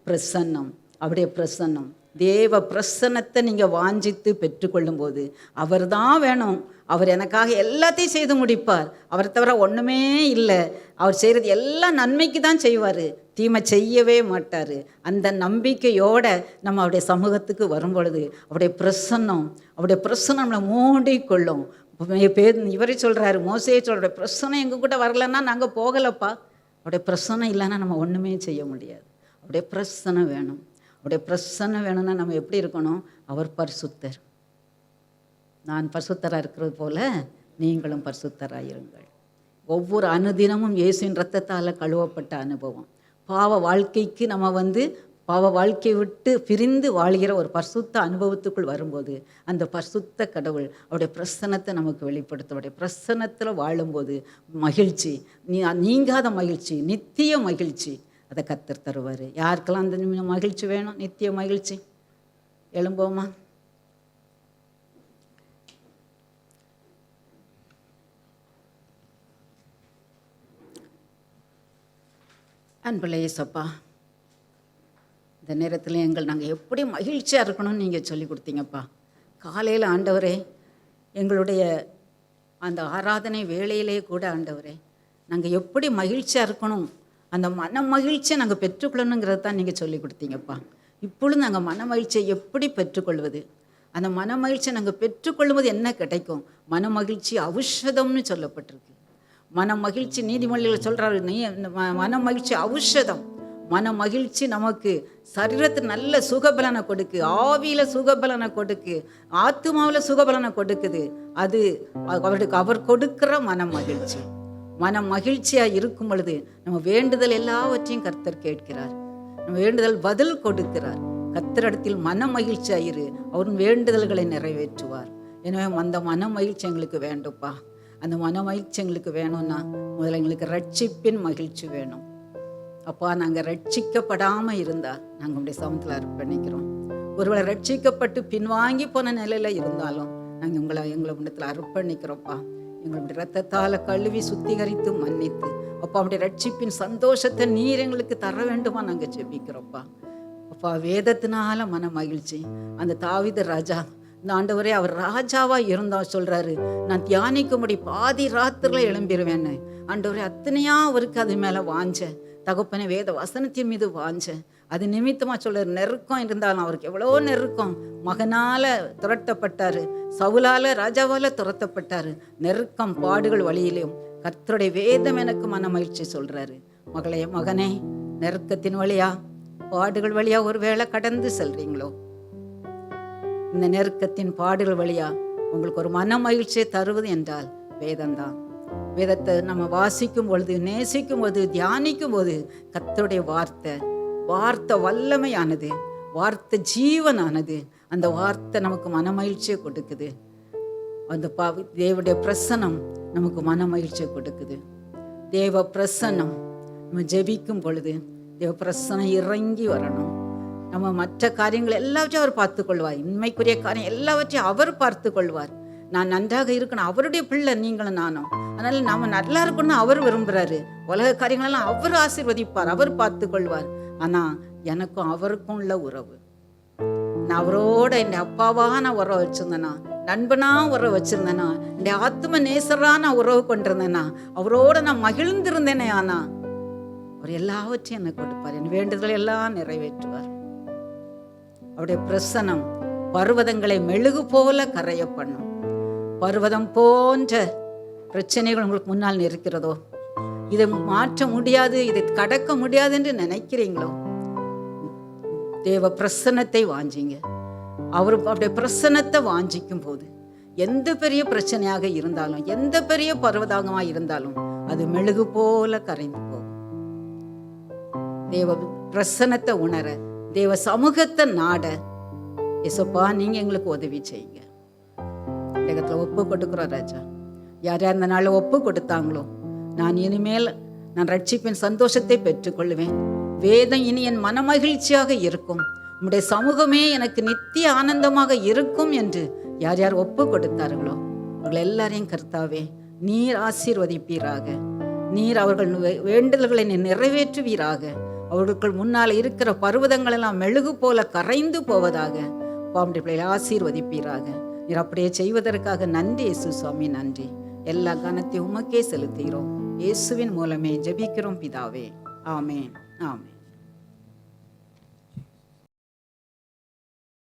பிரசன்னம், அவருடைய பிரசன்னம். தேவ பிரசன்னத்தை நீங்கள் வாஞ்சித்து பெற்றுக்கொள்ளும் போது அவர் தான் வேணும். அவர் எனக்காக எல்லாத்தையும் செய்து முடிப்பார். அவரை தவிர ஒன்றுமே இல்லை. அவர் செய்கிறது எல்லாம் நன்மைக்கு தான் செய்வார், தீமை செய்யவே மாட்டார். அந்த நம்பிக்கையோடு நம்ம அவருடைய சமூகத்துக்கு வரும் பொழுது அவருடைய பிரசன்னம் நம்மளை மூடிக்கொள்ளும். இவரே சொல்கிறாரு, மோசையே சொல்கிற, பிரசன்னம் எங்கள் கூட வரலன்னா நாங்கள் போகலப்பா. அவருடைய பிரசன்னம் இல்லைன்னா நம்ம ஒன்றுமே செய்ய முடியாது. அவருடைய பிரசன்னம் வேணும். அவருடைய பிரசன்னம் வேணும்னா நம்ம எப்படி இருக்கணும்? அவர் பரிசுத்தர். நான் பரிசுத்தராக இருக்கிறது போல நீங்களும் பரிசுத்தராக இருங்கள். ஒவ்வொரு அனுதினமும் இயேசுவின் இரத்தத்தால் கழுவப்பட்ட அனுபவம். பாவ வாழ்க்கைக்கு நம்ம பாவ வாழ்க்கையை விட்டு பிரிந்து வாழ்கிற ஒரு பரிசுத்த அனுபவத்துக்குள் வரும்போது அந்த பரிசுத்த கடவுள் அவருடைய பிரசன்னத்தை நமக்கு வெளிப்படுத்தும். அவருடைய பிரசன்னத்தில் வாழும்போது மகிழ்ச்சி, நீங்காத மகிழ்ச்சி, நித்திய மகிழ்ச்சி, அதை கர்த்தர் தருவார். யாருக்கெல்லாம் அந்த மகிழ்ச்சி வேணும்? நித்திய மகிழ்ச்சி. எழும்போமா? அன்புள்ள இயேசப்பா, இந்த நேரத்தில் நாங்கள் எப்படி மகிழ்ச்சியாக இருக்கணும்னு நீங்கள் சொல்லி கொடுத்தீங்கப்பா. காலையில் ஆண்டவரே, எங்களுடைய அந்த ஆராதனை வேளையிலே கூட ஆண்டவரே, நாங்கள் எப்படி மகிழ்ச்சியாக இருக்கணும், அந்த மன மகிழ்ச்சியை நாங்கள் பெற்றுக்கொள்ளணுங்கிறது தான் நீங்கள் சொல்லி கொடுத்தீங்கப்பா. இப்பொழுது நாங்கள் மன மகிழ்ச்சியை எப்படி பெற்றுக்கொள்வது? அந்த மன மகிழ்ச்சியை நாங்கள் பெற்றுக்கொள்ளும்போது என்ன கிடைக்கும்? மன மகிழ்ச்சி ஔஷதம்னு சொல்லப்பட்டிருக்கு. மன மகிழ்ச்சி நீதிமொழியில் சொல்கிறாரு, மன மகிழ்ச்சி ஔஷதம். மன மகிழ்ச்சி நமக்கு சரீரத்துக்கு நல்ல சுகபலனை கொடுக்கு, ஆவியில் சுகபலனை கொடுக்கு, ஆத்மாவில் சுகபலனை கொடுக்குது. அது அவர் கொடுக்கிற மன மகிழ்ச்சி. மன மகிழ்ச்சியாக இருக்கும் பொழுது நம்ம வேண்டுதல் எல்லாவற்றையும் கர்த்தர் கேட்கிறார். நம்ம வேண்டுதல் பதில் கொடுக்கிறார். கர்த்தரிடத்தில் மன மகிழ்ச்சியாயிரு, அவரின் வேண்டுதல்களை நிறைவேற்றுவார். எனவே அந்த மன மகிழ்ச்சி எங்களுக்கு வேண்டும்ப்பா. அந்த மன மகிழ்ச்சி எங்களுக்கு வேணும்னா முதல்ல எங்களுக்கு ரட்சிப்பின் மகிழ்ச்சி வேணும். அப்பா, நாங்கள் ரட்சிக்கப்படாமல் இருந்தால் நாங்கள் உடைய சமத்தில் அர்ப்பணிக்கிறோம். ஒருவேளை ரட்சிக்கப்பட்டு பின்வாங்கி போன நிலையில் இருந்தாலும் நாங்கள் எங்களை இடத்துல அர்ப்பணிக்கிறோம்ப்பா. எங்களுடைய ரத்தத்தால் கழுவி சுத்திகரித்து மன்னித்து அப்பா அவருடைய ரட்சிப்பின் சந்தோஷத்தை நீர் எங்களுக்கு தர வேண்டுமா நாங்கள் ஜெபிக்கிறோம்ப்பா. அப்பா, வேதத்தினால மன மகிழ்ச்சி. அந்த தாவீது ராஜா, இந்த ஆண்டவரே அவர் ராஜாவாக இருந்தா சொல்கிறாரு, நான் தியானிக்கும்படி பாதி ராத்திரில எழும்பிடுவேன்னு. ஆண்டவரே, அத்தனையா அவருக்கு அது மேலே வாஞ்ச தகப்பனே, வேத வசனத்தின் மீது வாஞ்ச. அது நிமித்தமாக சொல்கிறார், நெருக்கம் இருந்தாலும் அவருக்கு எவ்வளோ நெருக்கம். மகனால் துரத்தப்பட்டார், சவுலால் ராஜாவால் துரத்தப்பட்டார். நெருக்கம் பாடுகள் வழியிலும் கர்த்தருடைய வேதம் எனக்கு மன மகிழ்ச்சி சொல்கிறாரு. மகனே, நெருக்கத்தின் வழியா பாடுகள் வழியா ஒரு வேளை கடந்து செல்றீங்களோ, இந்த நெருக்கத்தின் பாடுகள் வழியா உங்களுக்கு ஒரு மன மகிழ்ச்சியை தருவது என்றால் வேதம்தான். வேதத்தை நம்ம வாசிக்கும் பொழுது, நேசிக்கும் போது, தியானிக்கும் போது கர்த்தருடைய வார்த்தை வல்லமையானது, வார்த்தை ஜீவனானது. அந்த வார்த்தை நமக்கு மன மகிழ்ச்சியை கொடுக்குது. அந்த தேவனுடைய பிரசன்னம் நமக்கு மன மகிழ்ச்சியை கொடுக்குது. தேவ பிரசன்னம் நம்ம ஜெபிக்கும் பொழுது தேவ பிரசன்னம் இறங்கி வரணும். நம்ம மற்ற காரியங்கள் எல்லாவற்றையும் அவர் பார்த்து கொள்வார். உண்மைக்குரிய காரியம் எல்லாவற்றையும் அவர் பார்த்து கொள்வார். நான் நன்றாக இருக்கணும். அவருடைய பிள்ளை நீங்களும் நானும். அதனால நாம நல்லா இருக்கணும்னு அவர் விரும்புறாரு. உலக காரியங்களெல்லாம் அவர் ஆசீர்வதிப்பார், அவர் பார்த்து கொள்வார். ஆனா எனக்கும் அவருக்கும் உள்ள உறவு, நான் அவரோட என் அப்பாவா நான் உறவு வச்சிருந்தேனா, நண்பனா உறவு வச்சிருந்தேனா, என் ஆத்ம நேசரா நான் உறவு கொண்டிருந்தேனா, அவரோட நான் மகிழ்ந்திருந்தேனே, ஆனா அவர் எல்லாவற்றையும் எனக்கு கொடுப்பார், என் வேண்டுதல் எல்லாம் நிறைவேற்றுவார். அவருடைய பிரசனம் பர்வதங்களை மெழுகு போல கரைய பண்ணும். பர்வதம் போன்ற பிரச்சனைகள் உங்களுக்கு முன்னால் இருக்கிறதோ, இதை மாற்ற முடியாது, இதை கடக்க முடியாது என்று நினைக்கிறீங்களோ, தேவ பிரசன்னத்தை வாஞ்சிங்க. அவருடைய பிரசன்னத்தை வாஞ்சிக்கும் போது எந்த பெரிய பிரச்சனையாக இருந்தாலும், எந்த பெரிய பர்வதமாக இருந்தாலும் அது மெழுகு போல கரைந்து போகும். தேவ பிரசன்னத்தை உணர, தேவ சமூகத்தை நாட, இயேசுப்பா நீங்க எங்களுக்கு உதவி செய்யுங்க. உலகத்துல ஒப்பு கொடுக்குறோம் ராஜா. யார் யார் இந்த நாளில் ஒப்பு கொடுத்தாங்களோ, நான் இனிமேல் நான் ரட்சிப்பின் சந்தோஷத்தை பெற்றுக்கொள்வேன், வேதம் இனி என் மனமகிழ்ச்சியாக இருக்கும், உம்முடைய சமூகமே எனக்கு நித்திய ஆனந்தமாக இருக்கும் என்று யார் யார் ஒப்பு கொடுத்தார்களோ அவர்கள் எல்லாரையும் கர்த்தாவே நீர் ஆசீர்வதிப்பீராக. நீர் அவர்கள் வேண்டுதல்களை நிறைவேற்றுவீராக. அவர்களுக்கு முன்னால் இருக்கிற பர்வதங்கள் எல்லாம் மெழுகு போல கரைந்து போவதாக. பாம்புடைய ஆசீர்வதிப்பீராக. நீர் அப்படியே செய்வதற்காக நன்றி இயேசு சுவாமி, நன்றி. எல்லா கனத்தையும் உமக்கே செலுத்துகிறோம். இயேசுவின் மூலமே ஜெபிக்கிறோம் பிதாவே. ஆமென், ஆமென்.